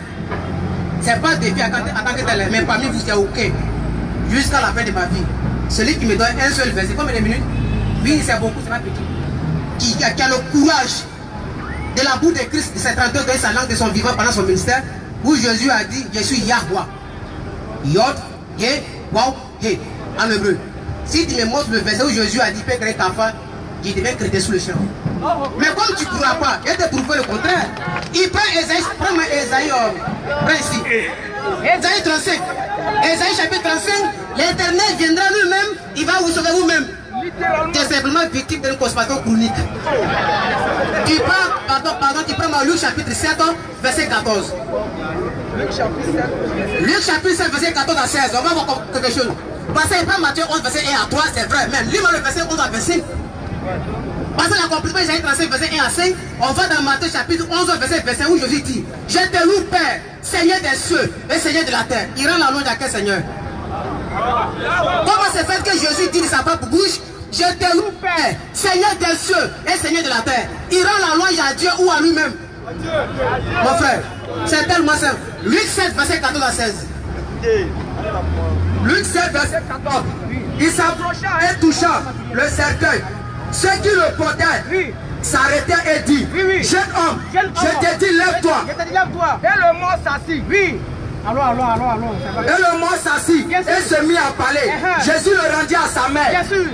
c'est pas des filles en tant que tel, mais parmi vous, il n'y a aucun. Jusqu'à la fin de ma vie. Celui qui me donne un seul verset, combien de minutes? Oui, c'est beaucoup, c'est pas petit. Qui a le courage de la bouche de Christ, de ses 32 de sa langue de son vivant pendant son ministère, où Jésus a dit, je suis Yahweh. Yod, Yé, Waw, Hé, en hébreu. Si tu me montres le verset où Jésus a dit, Père, ta femme, je devais créer sous le champ. Mais comme tu ne crois pas, il te prouver le contraire. Il prend Esaïe, prends Esaïe, prends ici. Esaïe 35. Esaïe chapitre 35, l'Éternel viendra lui-même, il va vous sauver vous-même. Tu es simplement victime d'une conspiration chronique. Tu prends, tu prends Luc chapitre 7, verset 14. Luc chapitre 7, verset 14 à 16. On va voir quelque chose. Parce qu'il prend Matthieu 11, verset 1 à 3, c'est vrai. Même, lis-moi le verset 11 à 25. Parce que la complément Isaïe 35, verset 1 à 5, on va dans Matthieu chapitre 11, verset 25, où Jésus dit: je te loue, Père, Seigneur des cieux et Seigneur de la terre. Il rend la louange à quel Seigneur? Comment c'est fait que Jésus dit de sa propre bouche: je te loue, Père, Seigneur des cieux et Seigneur de la terre? Il rend la louange à Dieu ou à lui-même? Mon frère, c'est tellement simple. Luc 7, verset 14 à 16. Luc 7, verset 14. Il s'approcha et toucha le cercueil. Ceux qui le portaient s'arrêtaient et dit: jeune homme, je te dis, lève-toi. Et le mort s'assit. Oui. Allons. Et le mort s'assit et se mit à parler. Jésus le rendit à sa mère. Bien sûr.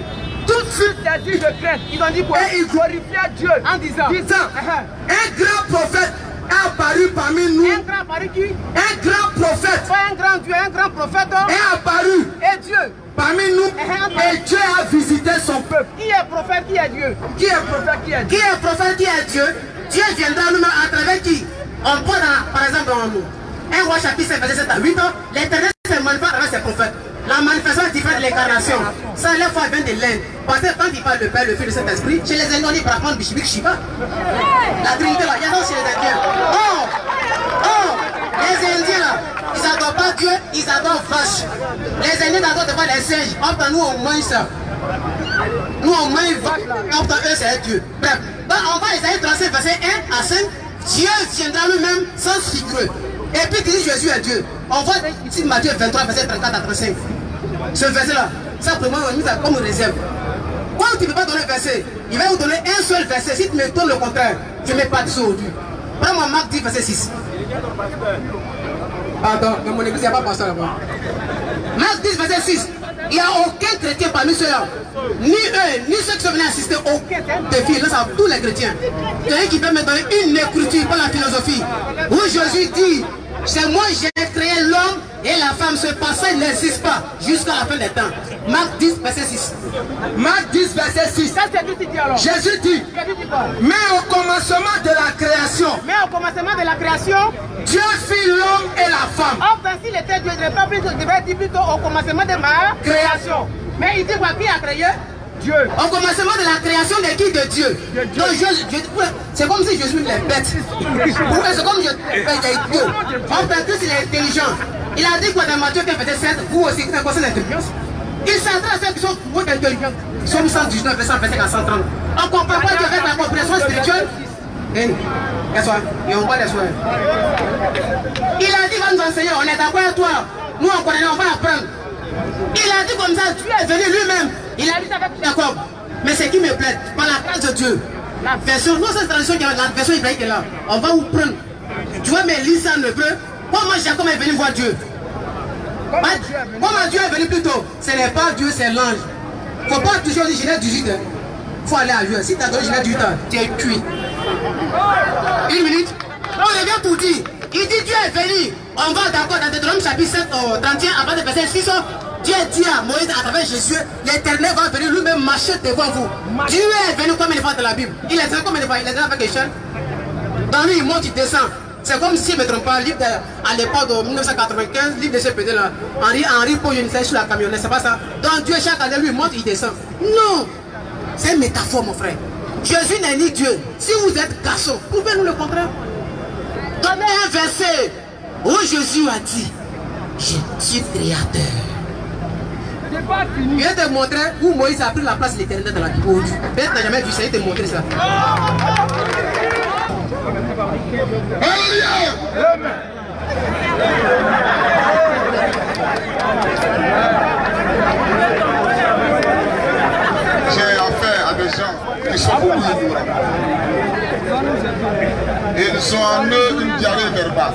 Tout de suite, c'est dit de crainte. Ils ont dit quoi? Et il glorifiait Dieu en disant un grand prophète est apparu parmi nous. Un grand parmi qui? Un grand prophète. Pas un grand Dieu, un grand prophète. Est apparu et Dieu parmi nous. Et Dieu a visité son peuple. Qui est prophète, qui est Dieu? Qui est prophète, qui est Dieu? Qui est prophète, qui est Dieu? Dieu viendra nous-mêmes à travers qui? On prend par exemple dans nous. 1 Roi chapitre 5, verset 7 à 8 ans, l'Éternel se manifeste à travers ses prophètes. La manifestation est différente de l'incarnation. Ça, les fois vient de l'Inde. Parce que quand il parle de Père, le Fils, le Saint-Esprit, chez les Indiens, on dit par contre Bishibik Shiva. La Trinité là, il y a ça chez les Indiens. Les Indiens là, ils n'adorent pas Dieu, ils adorent vache. Les Indiens adorent devant les singes. Enfin, nous on mange ça. Nous on mange vache là. Enfin, eux c'est Dieu. Bref, donc on va Isaïe 35, verset 1 à 5. Dieu viendra lui-même sans figure. Et puis il dit Jésus est Dieu. On voit ici Matthieu 23, verset 34 à 35. Ce verset-là, simplement on met comme réserve. Quand tu ne peux pas donner le verset, il va vous donner un seul verset. Si tu me donnes le contraire, je ne mets pas de ça aujourd'hui. Prends-moi Marc 10, verset 6. Pardon, dans mon église, il n'y a pas pasteur là-bas. Marc 10, verset 6. Il n'y a aucun chrétien parmi ceux-là. Ni eux, ni ceux qui sont venus assister au défi. Là, ça tous les chrétiens. Quelqu'un qui peut me donner une écriture, pas la philosophie. Où Jésus dit: c'est moi j'ai créé l'homme et la femme. Ce passage n'existe pas jusqu'à la fin des temps. Marc 10, verset 6. Marc 10, verset 6. Ça, c'est qui dit alors? Jésus dit: mais au commencement de la création. Mais au commencement de la création, Dieu fit l'homme et la femme. Enfin, s'il était Dieu, il devait dire plutôt au commencement de ma création. Mais il dit quoi? Qui a créé? Dieu. Au commencement de la création de qui? De Dieu. Donc c'est comme si Jésus les bête. C'est comme Dieu est Dieu. Enfin, Christ il est intelligent. Il a dit quoi dans Matthieu 15, verset 7? Vous aussi, c'est un conseil d'intelligence. Il s'adresse à ceux qui sont trop intelligents. Somme 119, verset 25 à 130. On ne comprend pas qu'avec la compréhension spirituelle. Et on voit les soins. Il a dit va nous enseigner, on est d'accord avec toi. Nous on connaît, on va apprendre. Il a dit comme ça, Dieu est venu lui-même. Il a dit avec Jacob. Mais ce qui me plaît, par la grâce de Dieu, la version, non cette tradition, la version hébraïque est là. On va vous prendre. Tu vois, mais lis ça en hébreu. Comment Jacob est venu voir Dieu? Comment Dieu est venu plus tôt? Ce n'est pas Dieu, c'est l'ange. Il ne faut pas toujours dire Genèse 18. Il faut aller ailleurs. Si tu as donné Genèse 18 ans, tu es cuit. Une minute. On revient pour dire. Il dit Dieu est venu. On va d'accord dans Deutéronome chapitre 7, 31, avant de verset 6. Dieu dit à Moïse à travers Jésus, l'Éternel va venir lui-même marcher devant vous. Dieu est venu comme il fois dans la Bible. Il est venu comme il fois. Il est venu avec échelle. Dans lui, il monte, il descend. C'est comme si, je ne me trompe pas, livre à l'époque de 1995, livre de CPD là, Henri Paul, je ne sais, sur la camionnette, c'est pas ça. Donc Dieu, chaque année, lui, monte, il descend. Non! C'est une métaphore, mon frère. Jésus n'est ni Dieu. Si vous êtes garçon, prouvez-nous le contraire. Donnez un verset où Jésus a dit: je suis créateur. Il vient te montrer où Moïse a pris la place de l'Éternel dans la Bible. Peut-être tu n'as jamais vu ça, il te montrer ça. J'ai affaire à des gens qui sont beaucoup ignorants. Et ils ont en eux une diarrhée verbale.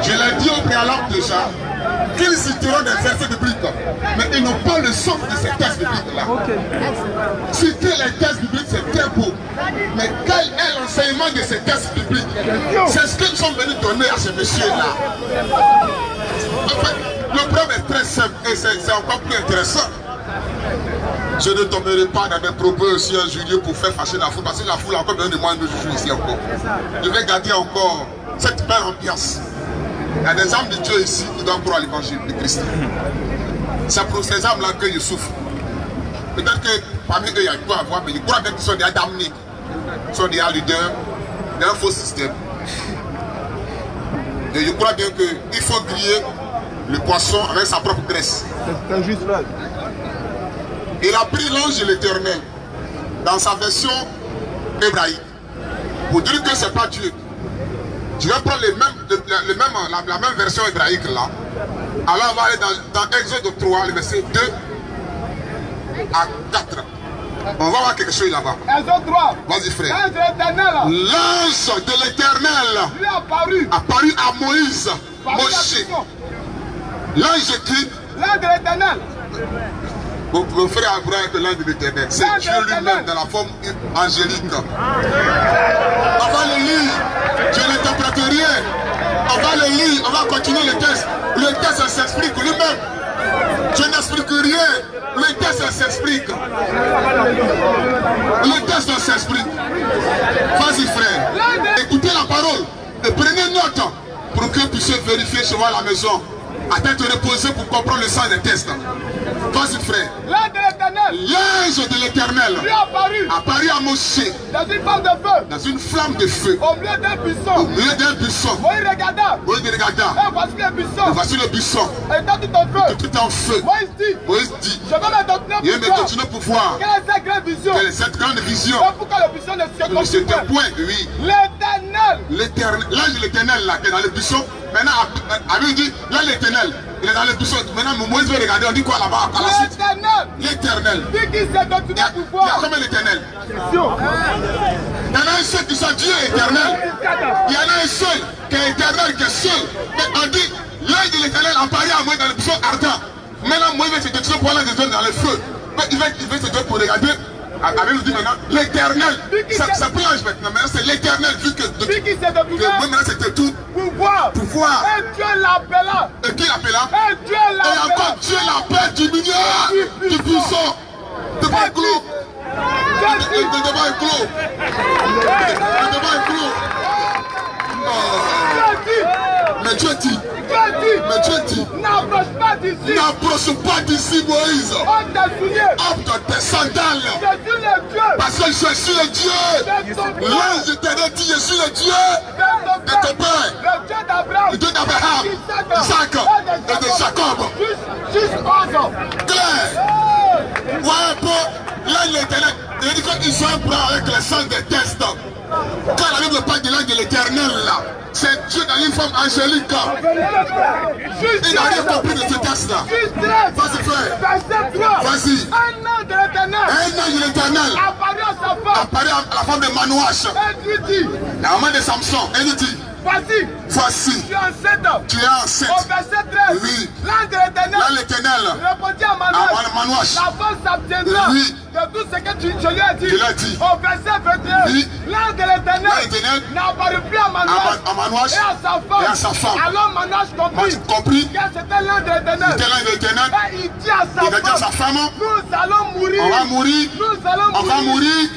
Je l'ai dit au préalable déjà. qu'ils citeront des versets bibliques, mais ils n'ont pas le sens de ces textes bibliques-là. Citer les textes bibliques, c'est très beau. Mais quel est l'enseignement de ces textes bibliques? C'est ce qu'ils sont venus donner à ces messieurs-là. En fait, le problème est très simple et c'est encore plus intéressant. Je ne tomberai pas dans mes propos aussi un juillet pour faire fâcher la foule, parce que la foule a encore besoin de moi de juger ici encore. Je vais garder encore cette belle ambiance. Il y a des âmes de Dieu ici qui doivent croire à l'évangile de Christ. C'est pour ces âmes-là que je souffre. Peut-être que parmi eux, il y a quoi à voir, mais je crois bien qu'ils sont déjà damnés. Ils sont déjà leaders d'un faux système. Et je crois bien qu'il faut griller le poisson avec sa propre graisse. C'est juste là. Il a pris l'ange de l'Éternel dans sa version hébraïque pour dire que ce n'est pas Dieu. Je vais prendre la même version hébraïque là. Alors on va aller dans Exode 3, le verset 2 à 4. On va voir quelque chose là-bas. Exode 3. Vas-y frère. L'ange de l'Éternel lui apparu à Moïse. Moshe. L'ange qui? L'ange de l'Éternel. Mon frère Abraham est l'ange de l'Éternel. C'est Dieu lui-même dans la forme angélique. On va le lire. Je n'interprète rien. On va le lire. On va continuer le texte. Le texte s'explique lui-même. Je n'explique rien. Le texte s'explique. Le texte s'explique. Vas-y frère. Écoutez la parole. Et prenez note pour que vous puissiez vérifier chez moi à la maison. À tête reposée pour comprendre le sens des textes. Vas-y frère. L'ange de l'Éternel. L'ange de l'Éternel lui apparu à Moshe dans une flamme de feu. Dans une flamme de feu. Au milieu d'un buisson. Au milieu d'un buisson. Moïse regarda. Et voici le buisson. Et voici le buisson. Et tout en feu. Tout en feu. Moïse dit. Je vais me continuer pour voir. Quelle est cette grande vision? Quelle est cette grande vision? Pourquoi le buisson ne se c'était point, oui. L'Éternel. L'ange de l'Éternel là qui est dans le buisson. Maintenant, Abel dit, là l'Éternel, il est dans le buisson. Maintenant, Moïse veut regarder, on dit quoi là-bas? L'Éternel. Qui s'est donné pouvoir? Il y a combien l'Éternel? Il y en a un seul qui soit Dieu éternel. Il y en a un seul qui est éternel, qui est seul. Mais on dit, l'ange de l'Éternel apparaît à Moïse dans le buisson ardent. Maintenant, Moïse va se détruire pour aller dans le feu. Mais il va se détruire pour regarder. Abel nous dit maintenant, l'Éternel. Ça peut l'ange maintenant, maintenant c'est l'Éternel. Vu que maintenant c'était tout. Pouvoir. Et Dieu l'appela. Et qui l'appela? Et Dieu l'appela. Et encore Dieu l'appelle du milieu du puissant. De pas clos. Le débat est clos. Le débat est clos. Mais Dieu dit. Mais Dieu dit. N'approche pas d'ici. N'approche pas d'ici, Moïse. Ôte tes souliers. Ôte tes sandales. Je suis le Dieu. Parce que je suis le Dieu. L'ange éternel dit, je suis le Dieu de ton père. Le Dieu d'Abraham. Le Dieu d'Abraham, Isaac et de Jacob. Juste clair. Ouais, un peu. L'ange de l'éternel. Il dit qu'ils sont prêts avec le sang des tests. Quand la Bible parle de l'ange de l'éternel là, c'est Dieu dans une forme angélique. Il n'a rien compris de ce texte-là. Vas-y frère. Vas-y. Un ange de l'Éternel. Un ange de l'Éternel. Apparaît à sa femme. Apparaît à la femme de Manouache. Et lui dit. La maman de Samson. Elle lui dit. Voici. Tu es enceinte. Tu es enceinte. Au verset 13. Oui. L'ange de l'Éternel. L'ange de l'Éternel. Répondit à Manouache. La femme s'abstiendra. Oui. De tout ce que je lui ai dit. Je l'ai dit. Au verset 21. Oui. L'ange de l'Éternel n'apparut plus à Manouache. Et à sa femme. Alors Manouache comprit. Que c'était l'ange de l'Éternel. C'était l'ange de l'Éternel. Et il dit à sa femme. Nous allons mourir. On va mourir. On va mourir.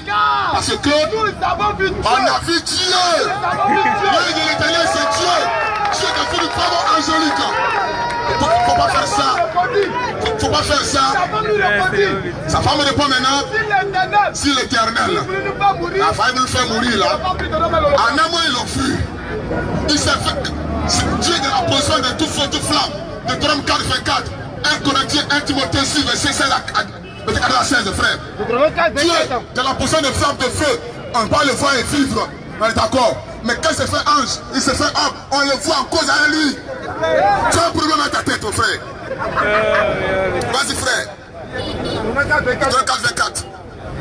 Parce que nous avons vu Dieu. On a vu Dieu. L'ange de l'Éternel, c'est Dieu. Dieu qui a fait une femme angélique. Faut pas faire ça. Faut pas faire ça. Sa femme répond maintenant. Si l'Éternel a failli nous faire mourir là. En un mois ils l'ont fui. Il s'est fait. Dieu est dans la position de tout feu, toute flamme. De Deutéronome 4, 24. 1 Corinthiens, 1 Timothée 6, verset 16 à 16, frère. Dieu est dans la position de flamme de feu. On va le voir et vivre. On est d'accord. Mais quand il se fait ange, il se fait homme, on le voit en cause à lui. Tu as un problème à ta tête, mon frère. Vas-y, frère. 24, 24.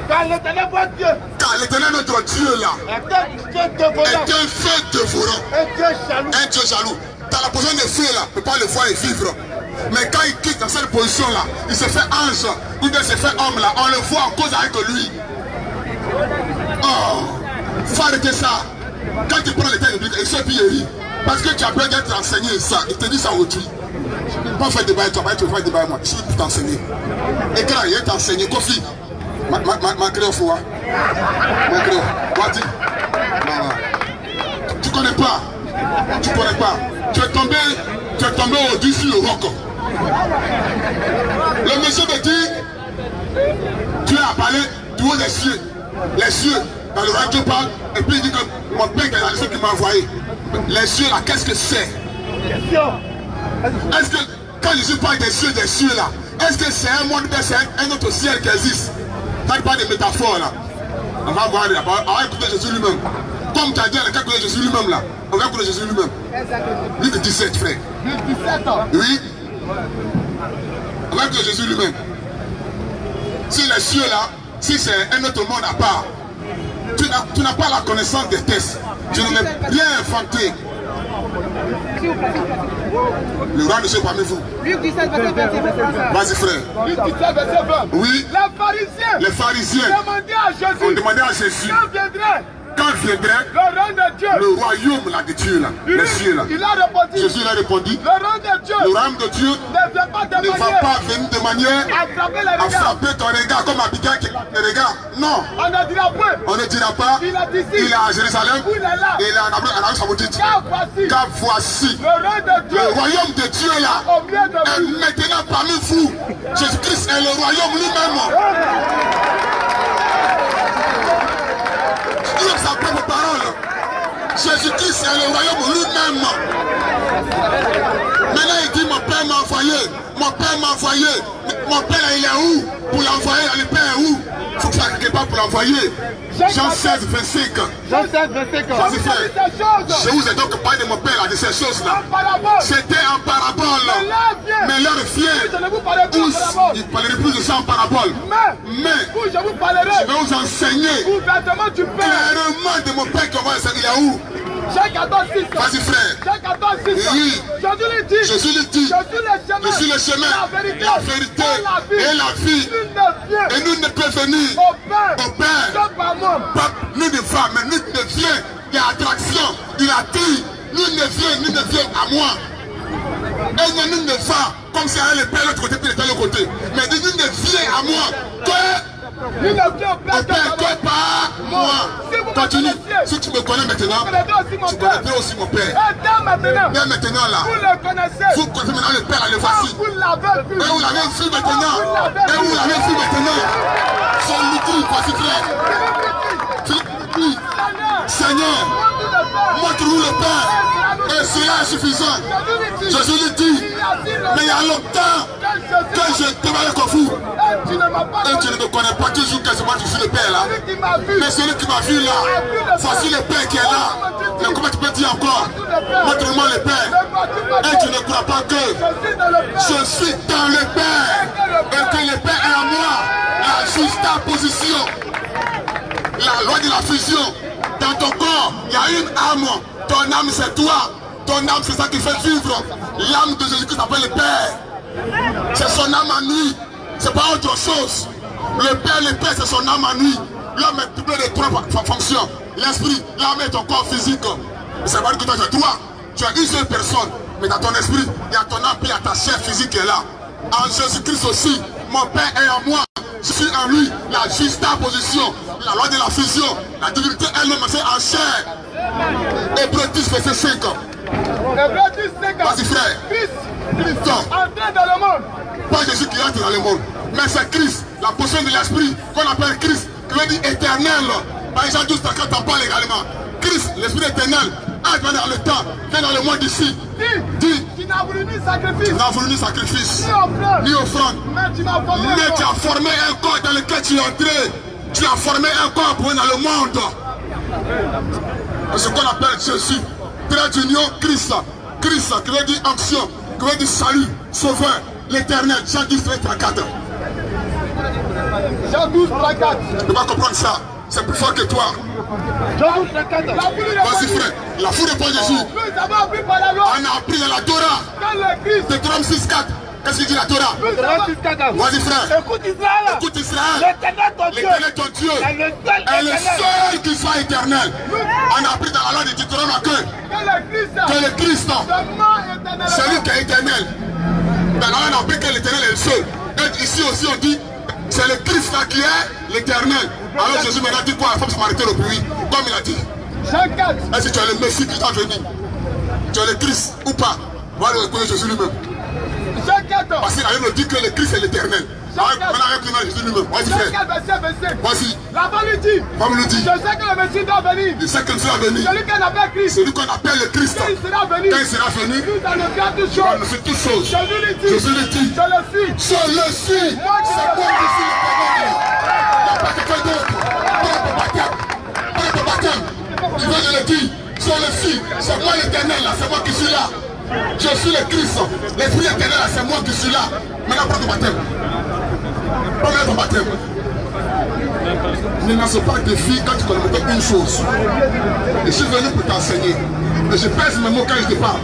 Car l'Éternel voit Dieu. Car l'Éternel, notre Dieu là, est un feu dévorant. Un Dieu jaloux. Un Dieu jaloux. dans la position de feu là, ne peut pas le voir et vivre. Mais quand il quitte dans cette position là, il se fait ange, ou bien il se fait homme là, on le voit en cause avec lui. Oh, faut arrêter ça. Quand tu prends l'état biblique, il se pille. Parce que tu as besoin d'être enseigné ça, il te dit ça aujourd'hui. Tu ne peux pas faire débat avec toi, tu vas faire débat avec moi. Je suis pour t'enseigner. Et quand il est enseigné, Kofi, ma créole, ma créole, Wadi. Tu connais pas. Tu connais pas. Tu es tombé au-dessus du roc. Le monsieur me dit, tu es à parler du haut des cieux. Les cieux, dans le radio parle, et puis il dit que mon père est dans les qui m'a envoyé. Les cieux là, qu'est-ce que c'est? Est-ce que quand je parle des cieux là, est-ce que c'est un monde, c'est un autre ciel qui existe? Ça pas de métaphore là. On va voir là-bas, on va écouter Jésus lui-même. Comme tu as dit, on va écouter Jésus lui-même là. On va écouter Jésus lui-même. Lui de 17 frère. Lui de 17 ans. Oui. On va écouter Jésus lui-même. Si les cieux là, si c'est un autre monde à part, tu n'as pas la connaissance des textes. Je ne l'ai rien inventé. Le roi ne sait pas parmi vous. Luc 17, verset 20. Vas-y frère. Luc 17, verset 20. Oui. Les pharisiens ont demandé à Jésus quand viendrait le royaume là, de Dieu là, les cieux là. Jésus a répondu, le royaume de Dieu ne va pas venir de manière à frapper ton regard comme Abigail qui regarde. Non. On ne dira pas, il est à Jérusalem, il est en Arabie Saoudite. Car voici, le royaume de Dieu là est maintenant parmi vous. Jésus-Christ est le royaume lui-même. Il a sa propre parole. Jésus-Christ est le royaume lui-même. Maintenant il dit mon père m'a envoyé. Mon père m'a envoyé. Mon père il est où? Pour l'envoyer, le père est où? Il faut que ça quelque part pour l'envoyer. Jean 16, 25. Jean 16, 25. Je vous ai donc parlé de mon père là, de ces choses là. C'était en parabole. Mais l'heure vient. Il ne parlerait plus de ça en parabole. Mais je vais vous enseigner clairement de mon père qui va enseigner. Il est où? Vas-y frère. Oui. Jésus lui dit, je suis le chemin, la vérité et la vie. Et nous ne pouvons venir au Père. Nous ne vient, mais nous ne vient. Il y a attraction, il attire. Nous ne vient à moi. Et nous ne va comme si elle est le Père de l'autre côté puis de l'autre côté. Mais nous ne vient à moi que au Père, que par moi. Continue. Si tu me connais maintenant, tu connaîtras aussi mon Père. Mais maintenant là, vous connaissez maintenant le Père, le voici. Et vous l'avez vu maintenant. Et vous l'avez vu maintenant. Son outil, voici frère. Seigneur, montre-nous le Père. Et cela est suffisant. Jésus lui dit, mais il y a longtemps que je te vois avec vous. Et tu ne me connais pas toujours que moi je suis le Père là. Mais celui qui m'a vu là, voici le Père qui est là. Mais comment tu peux dire encore, montre-moi le Père. Et tu ne crois pas que je suis dans le Père. Et que le Père est en moi. La juste position. La loi de la fusion. Dans ton corps, il y a une âme. Ton âme c'est toi. Ton âme c'est ça qui fait vivre. L'âme de Jésus-Christ s'appelle le Père. C'est son âme à nuit. C'est pas autre chose. Le Père c'est son âme à nuit. L'homme est doublé de trois fonctions. L'esprit, l'âme et ton corps physique. C'est pas que toi tu as trois. Tu as une seule personne. Mais dans ton esprit, il y a ton âme et il y a ta chair physique qui est là. En Jésus-Christ aussi, mon Père est en moi. Je suis en lui, la juste position, la loi de la fusion, la divinité elle-même c'est en chair. Hébreux 10, verset 5. Vas-y frère. Christ entré dans le monde. Pas Jésus qui entre dans le monde, mais c'est Christ, la portion de l'esprit qu'on appelle Christ, qui veut dire éternel. Par Jean 12, quand on parle également. Christ, l'esprit éternel, entre dans le temps, vient dans le monde d'ici. Dis, tu n'as voulu ni sacrifice, ni offrande, mais tu as formé un corps dans lequel tu es entré. Tu as formé un corps pour dans le monde. C'est ce qu'on appelle Jésus. Trait d'union, Christ. Christ qui veut dire action, qui veut dire salut, sauveur, l'éternel. Jean 12, 34. Jean 12, 34. Tu vas comprendre ça. c'est plus fort que toi. Vas-y frère, la foule répond Jésus. On a appris dans la Torah. Deutéronome 6:4. Qu'est-ce qu'il dit la Torah? Vas-y frère. Écoute Israël. Écoute Israël. L'éternel ton Dieu est le seul qui soit éternel. On a appris dans la loi de Deutéronome que le Christ, c'est lui qui est éternel. Dans la loi on a appris que l'éternel est le seul. Et ici aussi on dit c'est le Christ là qui est l'éternel. Alors Jésus maintenant dit quoi à la femme samaritaine au puits? Comme il a dit. Est-ce que tu es le Messie qui t'a venu? Tu es le Christ ou pas? Voilà, reconnaître Jésus lui-même. Parce qu'il a dit que le Christ est l'éternel. Maintenant, reconnaître Jésus lui-même. Vas-y, frère. Vas-y. La femme lui dit. Je sais que le Messie doit venir. Je sais que le Messie va venir. Celui qu'on appelle le Christ. Quand il sera venu, il va nous faire toutes choses. Jésus lui dit. Je le suis. C'est moi qui suis l'éternel. Il n'y a pas quelqu'un d'autre. Pas de baptême. Il veut que je le dise. Je le suis. C'est moi l'éternel là. C'est moi qui suis là. Je suis le Christ. L'esprit éternel là. C'est moi qui suis là. Maintenant, prends ton baptême. Prends ton baptême. Ne lance pas de filles quand tu connais une chose. Je suis venu pour t'enseigner. Et je pèse mes mots quand je te parle.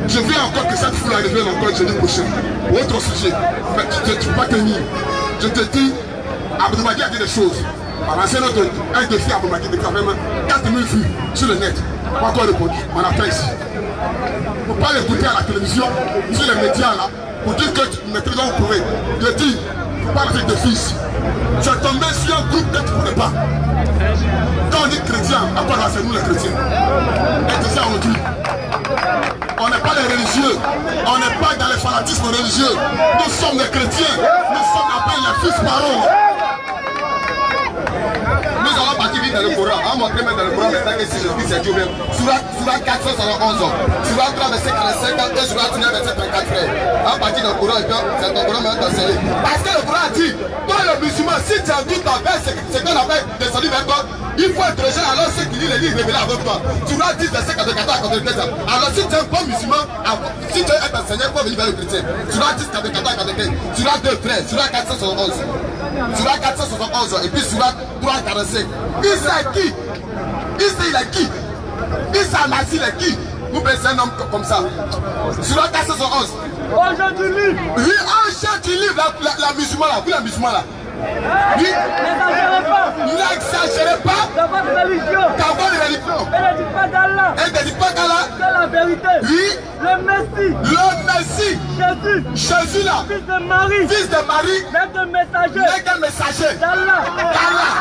Je viens encore que cette foule arrive encore le jeudi prochain. Pour autre sujet. Mais tu ne peux pas tenir. Je te dis, Abdoumadi a dit des choses. Par l'ancien autre, un défi Abdoumadi de quand même 4000 vues sur le net. Pas encore répondu. On a fait ici. Il ne faut pas l'écouter à la télévision, sur les médias là, pour dire que tu ne maîtrises pas vous prouver. Je dis, il ne faut pas faire de fils. Tu es tombé sur un groupe que tu ne connais pas. Quand on dit chrétien, à quoi c'est nous les chrétiens? Et c'est ça aujourd'hui. On n'est pas des religieux, on n'est pas dans les fanatismes religieux. Nous sommes des chrétiens, nous sommes appelés les fils parents. Nous allons partir vite dans le Coran. On va montrer même dans le Coran maintenant que si Jésus-Christ est Dieu même. Surah 411 ans. Surah 3 verset 45 ans et Surah 19 verset 34 frères. On va partir dans le Coran et puis c'est ton Coran maintenant d'enseigner. Parce que le Coran a dit, toi le musulman, si tu as doute envers ce qu'on appelle descendu vers toi, il faut être jeune alors ceux qui lisent les livres révélés avec toi. Surah 10 verset 44 à 45 ans. Alors si tu es un bon musulman, si tu veux être enseigné, il faut venir vers le chrétien. Surah 10 44 à 45. Surah 2 frères. Surah 471. Surah 471 ans. Et puis Surah 3 45. Issa est qui? Issa il est qui? Issa Massi il est qui? Vous pensez un homme comme ça? Surah 411. Aujourd'hui livre. Oui, un chef du livre, la musulmane là. Vous la musulmane là. Oui. N'exagérez pas. N'exagérez pas. Dans votre religion. Dans votre religion. Elle ne dit pas d'Allah. Elle ne dit pas d'Allah. C'est la vérité. Oui. Le Messie. Le Messie. Jésus. Jésus là. Fils de Marie. Fils de Marie. N'est qu'un messager. N'est qu'un messager. d'Allah. d'Allah.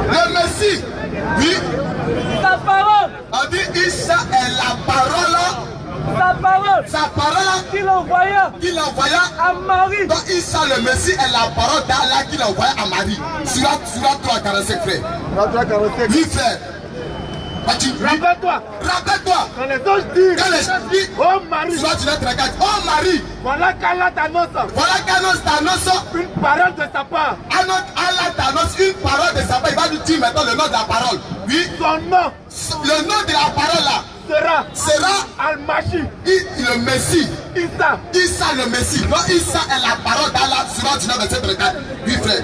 Le Messie. Oui. Sa parole. On dit Issa est la parole. Sa parole. Sa parole Qu'il envoya à Marie. Donc Issa le Messie est la parole d'Allah qu'il envoya à Marie. Surah 3 45 frères. Oui frère. Rappelle-toi. Rappelle-toi. Quand les anges disent. Quand les anges disent. Oh Marie. Surah 34. Oh Marie. Voilà qu'Allah t'annonce. Voilà qu'Allah t'annonce. Une parole de sa part. Allah t'annonce une parole de sa part. Il va nous dire maintenant le nom de la parole. Oui. Son nom. Le nom de la parole là. Sera Al-Mashi. Le Messie. Issa le Messie. Donc Issa est la parole d'Allah. Surah 19 verset 34. Oui frère.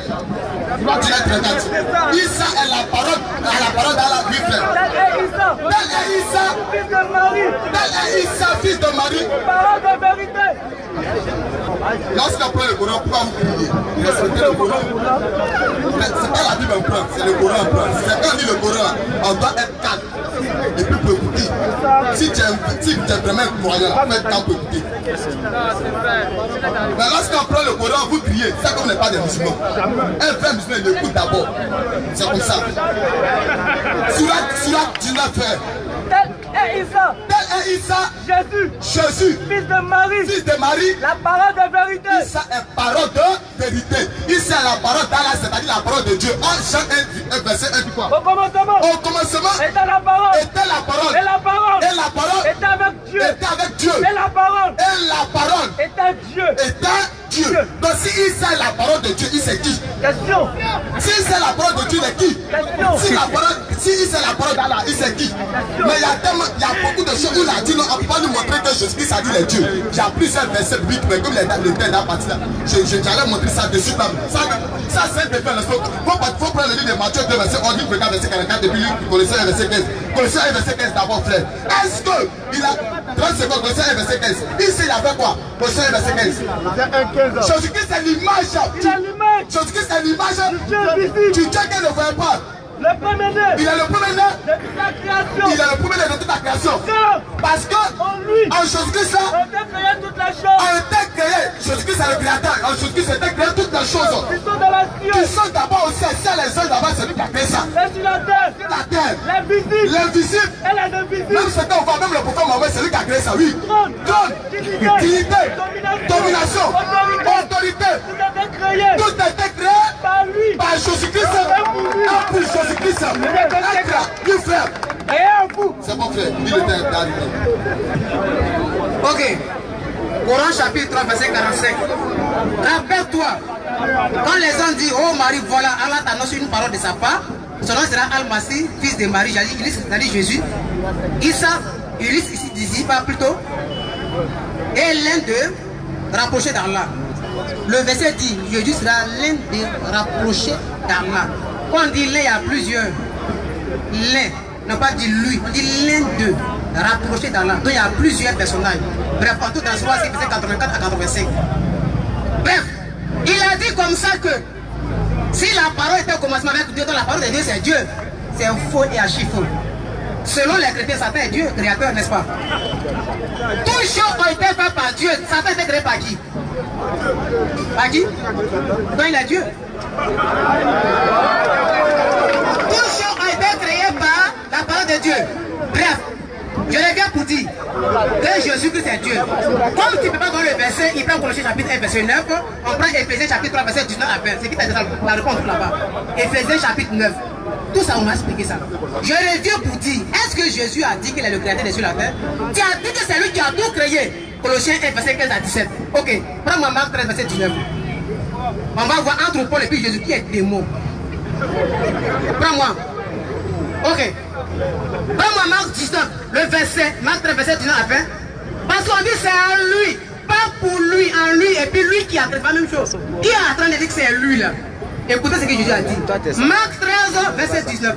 Surah 19 34. Issa est la parole d'Allah. Oui frère. Tel est Issa. Fils de Marie. Tel est Issa, fils de Marie. Parole de vérité. Lorsqu'on prend le Coran, pourquoi vous priez? Respectez le Coran. C'est pas la Bible on prend, c'est le Coran on prend. C'est quand on lit le Coran, on doit être calme et puis pour écouter. Si tu es vraiment croyant, on va être calme pour écouter. Mais lorsqu'on prend le Coran, vous priez. C'est comme on n'est pas des musulmans. Un vrai musulman, il écoute d'abord. C'est comme ça. Surah 19 frère. Tel est Issa. Tel est Issa. Jésus. Fils de Marie. Fils de Marie. La parole de vérité. Issa est parole de vérité. Issa est la parole d'Allah, c'est-à-dire la parole de Dieu. En Jean 1 verset 1 dit quoi? Au commencement. Au commencement. Était la parole. Était la parole. Et la parole. Et la parole. Était avec Dieu. Était avec Dieu. Et la parole. Et la parole. Était Dieu. Était Dieu. Donc si Issa est la parole de Dieu, il c'est qui? Question. Si c'est la parole de Dieu, il est qui? Question. Si la parole, Si il sait la parole d'Allah, il sait qui. Mais il y a beaucoup de choses où il a dit non, on ne peut pas nous montrer que Jésus-Christ a dit les dieux. J'ai appris ce verset biblique, mais comme le temps est parti là, j'allais montrer ça dessus. Ça c'est un défait. Il faut prendre le livre de Matthieu 2, verset 11, regarde verset 44, depuis Colossiens 1, verset 15. Colossiens 1, verset 15 d'abord, frère. Est-ce qu'il a 30 secondes, Colossiens 1, verset 15. Ici, il a fait quoi? Colossiens 1, verset 15. Jésus-Christ, c'est l'image. Jésus-Christ, c'est l'image du Dieu qui ne voit pas. Le premier-né. Il est le premier-né de toute la création. Il est le premier-né de toute la création. Parce que en Jésus-Christ, on a créé toutes les choses. On était créé. Jésus-Christ est le créateur. En Jésus-Christ, c'était créé toutes les choses. Qui sont dans la ciel. Qui sont d'abord au ciel. C'est les hommes d'abord, c'est lui qui a créé ça. Et sur la terre. Sur la terre. L'invisible. L'invisible. Et les invisibles. Même ce qu'on voit, même le prophète Mohammed, c'est lui qui a créé ça, oui. Trône. Dignité. Domination. Autorité. Tout a été créé. Tout a été créé par lui. Par Jésus-Christ. Et pour Jésus-Christ. Un frère. Et à vous. C'est mon frère. Il était arrivé. Ok. Coran chapitre 3, verset 45. Rappelle-toi, quand les gens disent, oh Marie, voilà, Allah t'a annoncé une parole de sa part, son nom sera Al-Masih, fils de Marie, c'est-à-dire Jésus. Issa, Ulysse, ici, d'ici, pas plutôt, et l'un d'eux rapproché d'Allah. Le verset dit, Jésus sera l'un des rapprochés d'Allah. Quand on dit l'un, il y a plusieurs. L'un, non pas dit lui, on dit l'un d'eux, rapproché d'Allah. Donc il y a plusieurs personnages. Bref, en tout dans ce c'est verset 84 à 85. Bref, il a dit comme ça que si la parole était au commencement avec Dieu, donc la parole de Dieu c'est Dieu, c'est faux et archi faux. Selon les chrétiens, Satan est Dieu, créateur, n'est-ce pas? Toutes choses ont été faites par Dieu. Satan a été créé par qui? Par qui? Donc il est Dieu. Toutes choses ont été créées par la parole de Dieu. Bref, je reviens pour dire que Jésus-Christ est Dieu. Comme tu ne peux pas donner le verset, il prend Colossiens chapitre 1, verset 9, on prend Éphésiens chapitre 3, verset 19 à 20. C'est qui t'a dit la réponse là-bas. Éphésiens chapitre 9. Tout ça, on m'a expliqué ça. Je reviens pour dire, est-ce que Jésus a dit qu'il est le créateur des cieux et la terre? Tu as dit que c'est lui qui a tout créé. Colossiens 1, verset 15 à 17. Ok, prends-moi Marc 13, verset 19. On va voir entre Paul et puis Jésus qui est démon. Prends-moi. Ok. Prends-moi Marc 19, le verset, Marc 13, verset 19 à 20. Parce qu'on dit c'est en lui, pas pour lui, en lui, et puis lui qui a fait la même chose. Qui est en train de dire que c'est lui là? Écoutez ce que Jésus a dit. Marc 13, verset 19.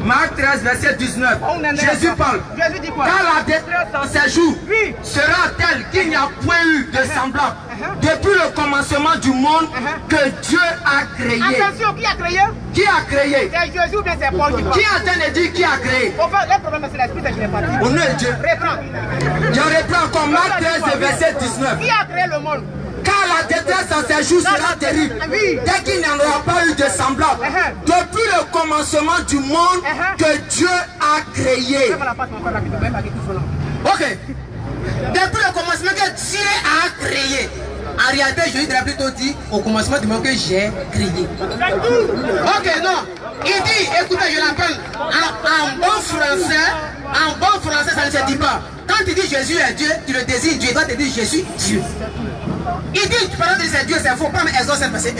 Marc 13, verset 19. Jésus parle. Jésus dit quoi? Car la détresse en ces jours sera telle qu'il n'y a point eu de semblable depuis le commencement du monde que Dieu a créé. Attention, qui a créé? Qui a créé? C'est Jésus ou bien c'est Paul qui parle? Qui est en train de dire qui a créé? Au fait, le problème c'est l'esprit, je n'ai pas dit. Au nom de Dieu. Reprends. Je reprends encore Marc 13, verset 19. Qui a créé le monde? Car la détresse en ces jours sera terrible, dès qu'il n'y en aura pas eu de semblable, depuis le commencement du monde que Dieu a créé. Ok. Depuis le commencement que Dieu a créé. En réalité, Jésus devrait plutôt dire au commencement du monde que j'ai créé. Ok, non. Il dit, écoutez, je l'appelle en bon français, ça ne se dit pas. Quand tu dis Jésus est Dieu, tu le désignes Dieu, toi tu dis je suis Dieu. Il dit, tu parles de c'est Dieu, c'est faux. Prends Exode 7, verset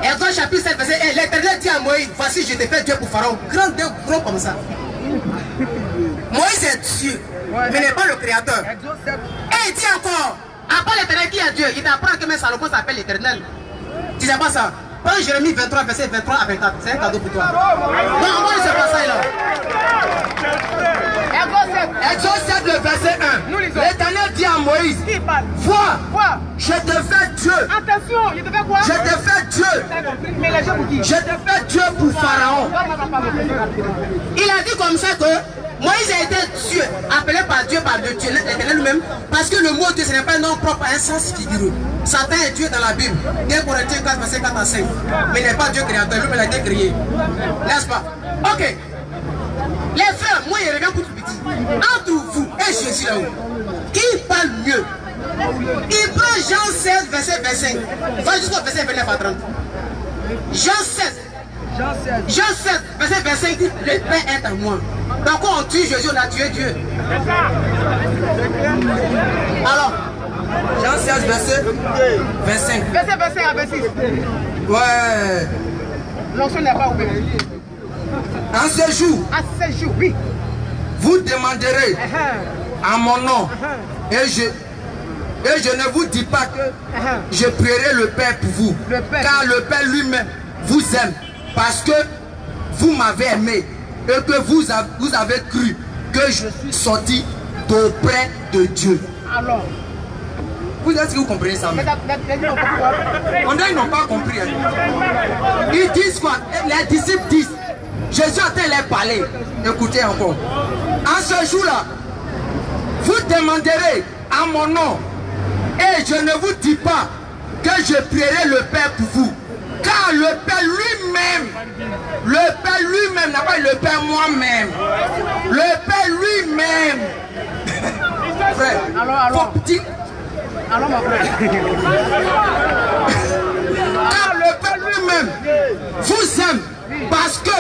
1. Exode chapitre 7, verset 1. L'Éternel dit à Moïse, voici, je te fais Dieu pour Pharaon. Gros comme ça. Moïse est Dieu, mais n'est pas le créateur. Et il dit encore, à part l'Éternel qui est Dieu, il t'apprend que même Salomon s'appelle l'Éternel. Tu sais pas ça? Prends Jérémie 23, verset 23 à 24. C'est un cadeau pour toi. Non, on va laisser passer là. Exode 7, le verset 1. L'Éternel dit à Moïse, vois, je te fais Dieu. Attention, je te fais quoi? Je te fais Dieu. Mais les gens pour qui? Je te fais Dieu pour Pharaon. Il a dit comme ça que Moïse a été Dieu, appelé par Dieu, l'Éternel lui-même, parce que le mot Dieu, ce n'est pas un nom propre à un sens figureux. Satan est Dieu dans la Bible. 1 Corinthiens 4, verset 4 à 5. Mais il n'est pas Dieu créateur, lui-même a été créé. N'est-ce pas? Ok. Les frères, moi je reviens pour tout petit. Entre vous et Jésus là-haut, qui parle mieux? Il prend Jean 16, verset 25. Va jusqu'au verset 29 à 30. Jean 7, verset 25 dit, le Père est à moi. Donc quand on tue Jésus, on a tué Dieu. Alors, Jean 16, verset 25. Verset 25 à 26. Ouais. L'onction n'est pas ouverte. En ce jour, oui, vous demanderez en mon nom et je ne vous dis pas que je prierai le Père pour vous, car le Père lui-même vous aime parce que vous m'avez aimé et que vous avez cru que je suis sorti d'auprès de Dieu. Alors, est-ce que vous comprenez ça? On dirait qu'ils n'ont pas compris. Hein. Ils disent quoi? Les disciples disent, Jésus a train de les parler. Écoutez encore. En ce jour-là, vous demanderez à mon nom et je ne vous dis pas que je prierai le Père pour vous. Car le Père lui-même, n'a pas le Père moi-même. Le Père lui-même. Frère, alors. Alors mon frère. Car le Père lui-même vous aime parce que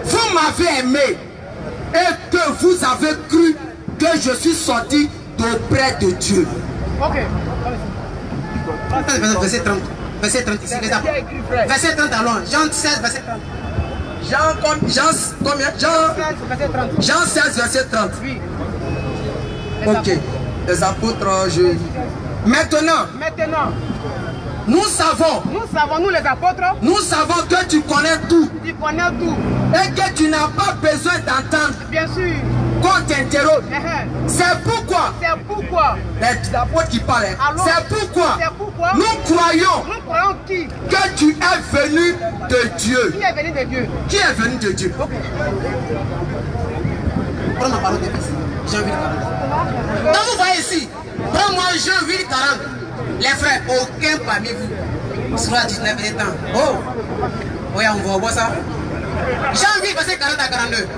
vous m'avez aimé et que vous avez cru que je suis sorti d'auprès de Dieu. Ok. Verset 30. Verset 30 ici. Verset 30 alors. Jean 16, verset 30. Jean 16, verset 30. Oui. Ok. Les apôtres, Maintenant, nous savons, nous les apôtres, nous savons que tu connais tout. Tu connais tout. Et que tu n'as pas besoin d'entendre Bien sûr. qu'on t'interroge. C'est pourquoi, les apôtres qui parlent, c'est pourquoi nous croyons que tu es venu de Dieu. Qui est venu de Dieu? Qui est venu de Dieu? Prends ma parole de Jean 8, 40. Donc vous voyez ici, prends-moi Jean 8, 40. Les frères, aucun parmi vous sera 19 ans. Oh, oui, on voit ça. Jean 8, verset 40 à 42.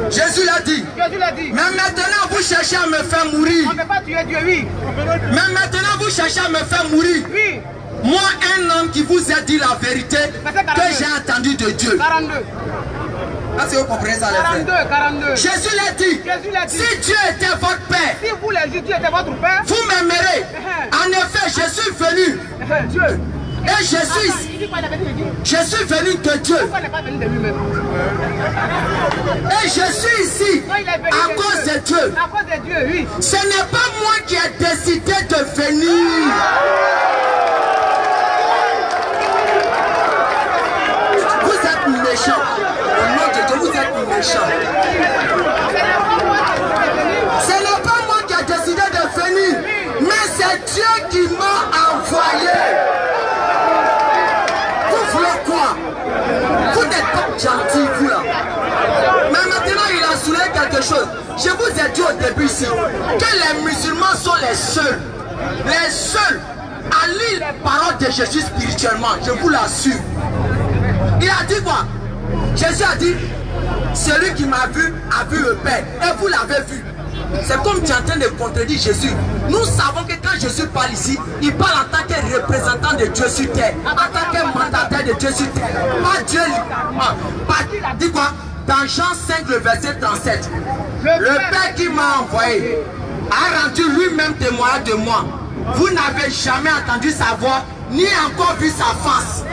Jésus l'a dit. Mais maintenant vous cherchez à me faire mourir. On ne peut pas tuer Dieu, oui. Mais maintenant vous cherchez à me faire mourir. Oui. Moi, un homme qui vous a dit la vérité que j'ai entendu de Dieu. 42. Est-ce que vous comprenez ça, les frères? 42. Jésus l'a dit. Si Dieu était votre Père, si vous les Dieu était votre Père, vous m'aimerez. En effet, je suis venu. Dieu. Et je suis venu de Dieu. Pourquoi il n'est pas venu de lui-même? Et je suis ici à cause de Dieu. À cause de Dieu, oui. Ce n'est pas moi qui ai décidé de venir. Vous êtes méchants. Au nom de Dieu, vous êtes méchants. Ce n'est pas moi qui ai décidé de venir, mais c'est Dieu qui m'a envoyé. Vous voulez quoi? Vous n'êtes pas gentils, vous là. Mais maintenant, il a soulevé quelque chose. Je vous ai dit au début ici que les musulmans sont les seuls à lire les paroles de Jésus spirituellement. Je vous l'assure. Il a dit quoi? Jésus a dit, celui qui m'a vu a vu le Père. Et vous l'avez vu. C'est comme tu es en train de contredire Jésus. Nous savons que quand Jésus parle ici, il parle en tant que représentant de Dieu sur terre, en tant que mandataire de Dieu sur terre. Pas Dieu littéralement. Dis quoi? Dans Jean 5, le verset 37, le Père qui m'a envoyé a rendu lui-même témoignage de moi. Vous n'avez jamais entendu sa voix, ni encore vu sa face.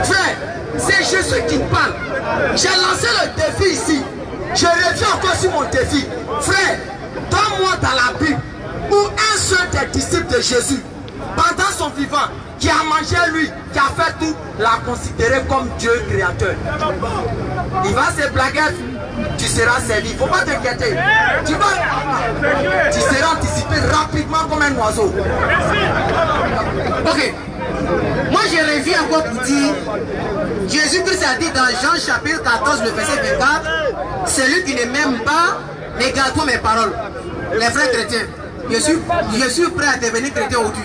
Frère, c'est Jésus qui parle. J'ai lancé le défi ici. Je reviens encore sur mon défi. Frère, donne-moi dans la Bible où un seul des disciples de Jésus, pendant son vivant, qui a mangé lui, qui a fait tout, l'a considéré comme Dieu créateur. Il va se blaguer, tu seras servi. Il ne faut pas t'inquiéter. Tu seras anticipé rapidement comme un oiseau. Ok. Moi je reviens encore pour dire, Jésus-Christ a dit dans Jean chapitre 14, le verset 24, celui qui ne m'aime pas, ne garde pas mes paroles. Les frères chrétiens, je suis prêt à devenir chrétien aujourd'hui.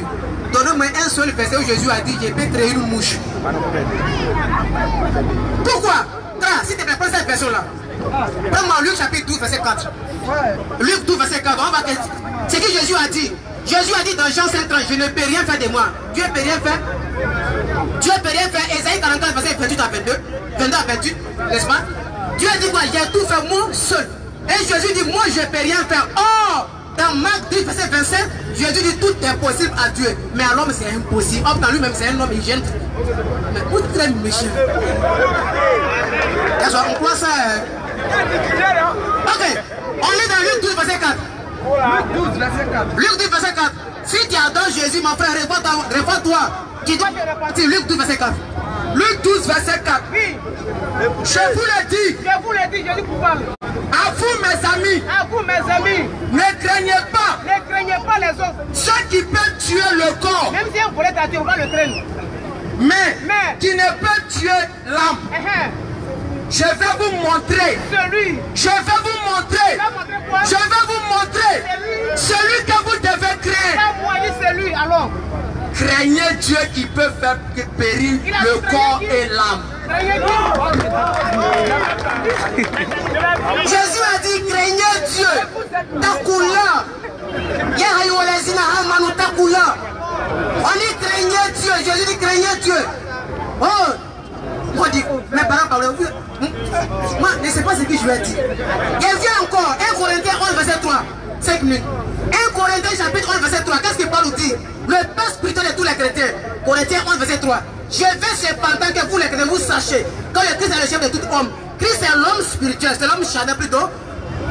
Donnez-moi un seul verset où Jésus a dit, je peux créer une mouche. Pourquoi? Si tu ne prends pas cette version-là, prends-moi Luc chapitre 12, verset 4. Luc 12, verset 4. C'est ce que Jésus a dit. Jésus a dit dans Jean 5, je ne peux rien faire de moi. Dieu ne peut rien faire. Dieu ne peut rien faire. Ésaïe 44, verset 28 à 22. 22 à 28, n'est-ce pas? Dieu a dit quoi? J'ai tout fait moi seul. Et Jésus dit, moi je ne peux rien faire. Or, Dans Marc 10, verset 27, Jésus dit tout est possible à Dieu. Mais à l'homme, c'est impossible. Or, dans lui-même, c'est un homme hygiène. Mais vous êtes très méchant. On croit ça. Ok, on est dans Luc 12, verset 4. Luc 12, verset 4. Luc 12, verset 4. Si tu adores Jésus, mon frère, réponds-toi. Tu dois te repartir. Luc 12, verset 4. Luc 12, verset 4. Oui. Je vous le dis. Je vous l'ai dit, je dis pour parler. À vous, mes amis. À vous, mes amis. Ne craignez pas. Ne craignez pas les autres. Ceux qui peuvent tuer le corps. Même si un volet t'a tué, on va le traîner. Mais qui ne peut tuer l'âme. Je vais vous montrer. Celui. Je vais vous montrer. Je vais vous montrer. Celui que vous devez craindre. Moi, c'est lui, alors. Craignez Dieu qui peut faire périr le corps et l'âme. Jésus a dit craignez Dieu. Ta couleur. On dit craignez Dieu. Jésus dit craignez Dieu. Oh. Moi, je dis, mes parents parlent. Moi, je ne sais pas ce que je vais dire. Et viens encore. 1 Corinthiens 11, verset 3. 5 minutes. 1 Corinthiens chapitre 11, verset 3. Qu'est-ce que Paul nous dit? Le père spirituel de tous les chrétiens. Corinthiens 11, verset 3. Je veux cependant que vous les chrétiens, vous sachiez que le Christ est le chef de tout homme. Christ est l'homme spirituel, c'est l'homme charnel plutôt.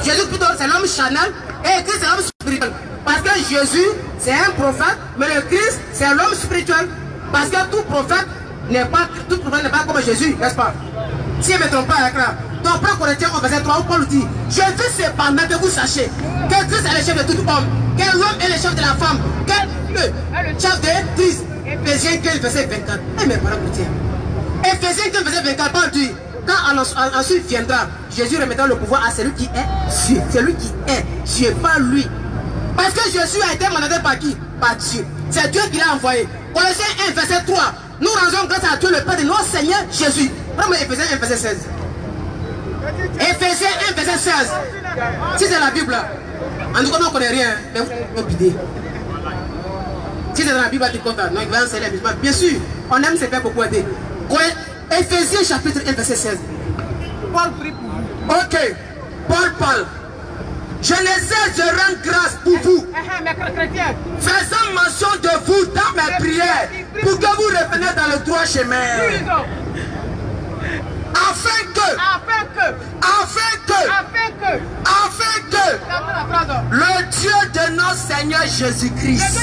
Jésus plutôt, c'est l'homme charnel. Et Christ, c'est l'homme spirituel. Parce que Jésus, c'est un prophète, mais le Christ, c'est l'homme spirituel. Parce que tout prophète n'est pas comme Jésus, n'est-ce pas? Si je ne me trompe pas, donc 1 Corinthiens 11, verset 3, où Paul dit, je veux cependant que vous sachiez que Christ est le chef de tout homme, que l'homme est le chef de la femme, que le chef de Christ. Éphésiens 15, verset 24. Eh mes parents écoutez. Éphésiens 15, verset 24, Paul dit, quand ensuite viendra, Jésus remettra le pouvoir à celui qui est Dieu. Celui qui est Dieu, pas lui. Parce que Jésus a été mandaté par qui? Par Dieu. C'est Dieu qui l'a envoyé. Colossiens 1, verset 3. Nous rendons grâce à Dieu le Père de notre Seigneur Jésus. Prenons Éphésiens 1, verset 16. Éphésiens 1, verset 16. Si c'est la Bible, en tout cas, on ne connaît rien. Mais vous bidez. Si c'est dans la Bible, tu comptes. Non, il va enseigner les musulmans. Bien sûr, on aime se faire beaucoup aider. Éphésiens chapitre 1, verset 16. Paul prie pour vous. Ok. Paul parle. Je ne cesse de rendre grâce pour vous. Faisant mention de vous dans mes prières pour que vous reveniez dans le droit chemin. Afin que le Dieu de notre Seigneur Jésus-Christ,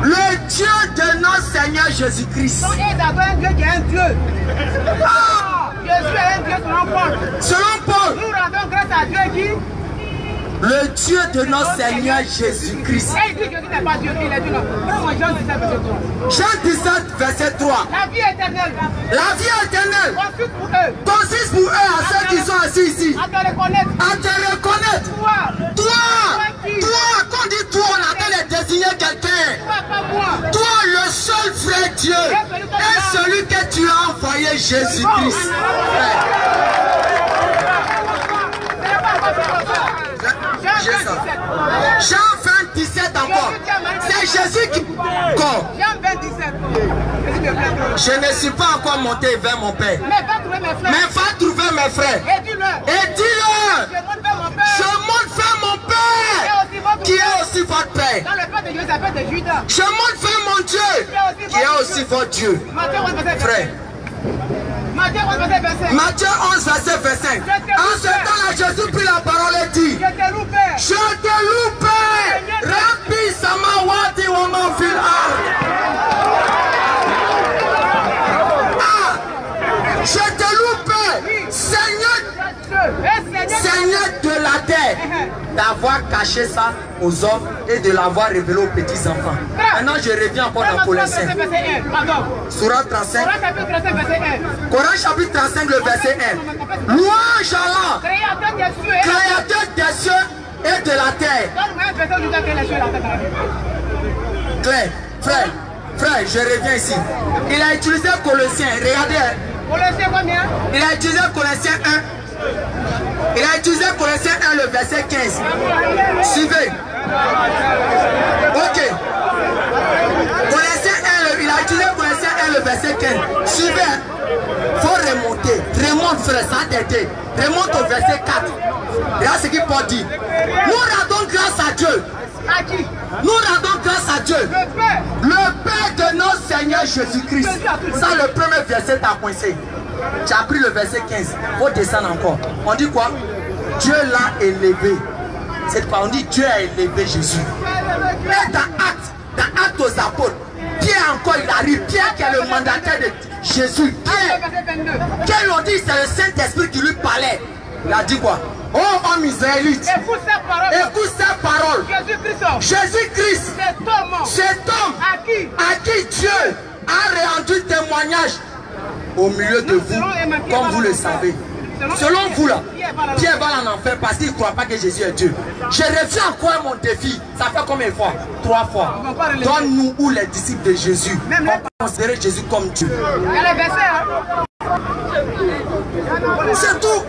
le Dieu de notre Seigneur Jésus-Christ, Jésus est un Dieu selon Paul. Selon Paul, nous rendons grâce à Dieu qui le Dieu de notre Seigneur Jésus-Christ. Et il dit que Jésus n'est pas Dieu, il est Dieu. Prends-moi Jean 17, verset 3. Jean 17, verset 3. La vie éternelle. La vie éternelle consiste pour eux. Consiste pour eux, à ceux qui sont assis ici. À te reconnaître. À te reconnaître. Toi, quand on dit toi, on attend de désigner quelqu'un. Toi, le seul vrai Dieu. Et celui que tu as envoyé, Jésus-Christ. Jean 20, 17 encore. C'est Jésus qui... Jean 20, 17. Je ne suis pas encore monté vers mon Père. Mais va trouver mes frères. Mais va trouver mes frères. Et dis-leur. Je monte vers mon Père. Qui est aussi votre Père. Dans le Père de Dieu, ça s'appelle de Judas. Je monte vers mon Dieu. Qui est aussi votre Dieu. Frère. Matthieu 11, verset 25. En ce temps-là, Jésus prit la parole et dit, je te loue, Père. Je te loue, Père. Rabbi samawati wa ma fil ard. Je te loue, Père. Seigneur de la terre, d'avoir caché ça aux hommes et de l'avoir révélé aux petits enfants. Maintenant, je reviens encore dans Colossiens. Surat 35. Coran chapitre 35, le verset 1. Louange à Allah, créateur des cieux et de la terre. Claire, frère, je reviens ici. Il a utilisé Colossiens. Regardez. Colossiens combien? Il a utilisé Colossiens 1. Il a utilisé Colossiens 1, le verset 15. Suivez. Ok. Colossiens 1, il a utilisé Colossiens 1, le verset 15. Suivez, il faut remonter. Remonte, frère, ça t'aider. Remonte au verset 4. Regarde ce qu'il Paul dit. Nous rendons grâce à Dieu. À qui? Nous rendons grâce à Dieu. Le Père de notre Seigneur Jésus-Christ. Ça, le premier verset t'a coincé. Tu as pris le verset 15. Il faut descendre encore. On dit quoi? Dieu l'a élevé. C'est quoi? On dit Dieu a élevé Jésus. Et dans Actes aux apôtres, Pierre encore il arrive. Pierre qui est le mandataire de Jésus. Pierre l'ont dit, c'est le Saint-Esprit qui lui parlait. Il a dit quoi? Oh homme israélite, Écoute ces paroles. Jésus-Christ, cet homme à qui Dieu a rendu témoignage au milieu de vous, comme vous le savez. Selon vous là, Pierre va en enfer parce qu'il ne croit pas que Jésus est Dieu. Je reviens encore à mon défi. Ça fait combien de fois? 3 fois. Donne-nous où les disciples de Jésus ont considéré Jésus comme Dieu. Il y a les versets, hein? C'est tout.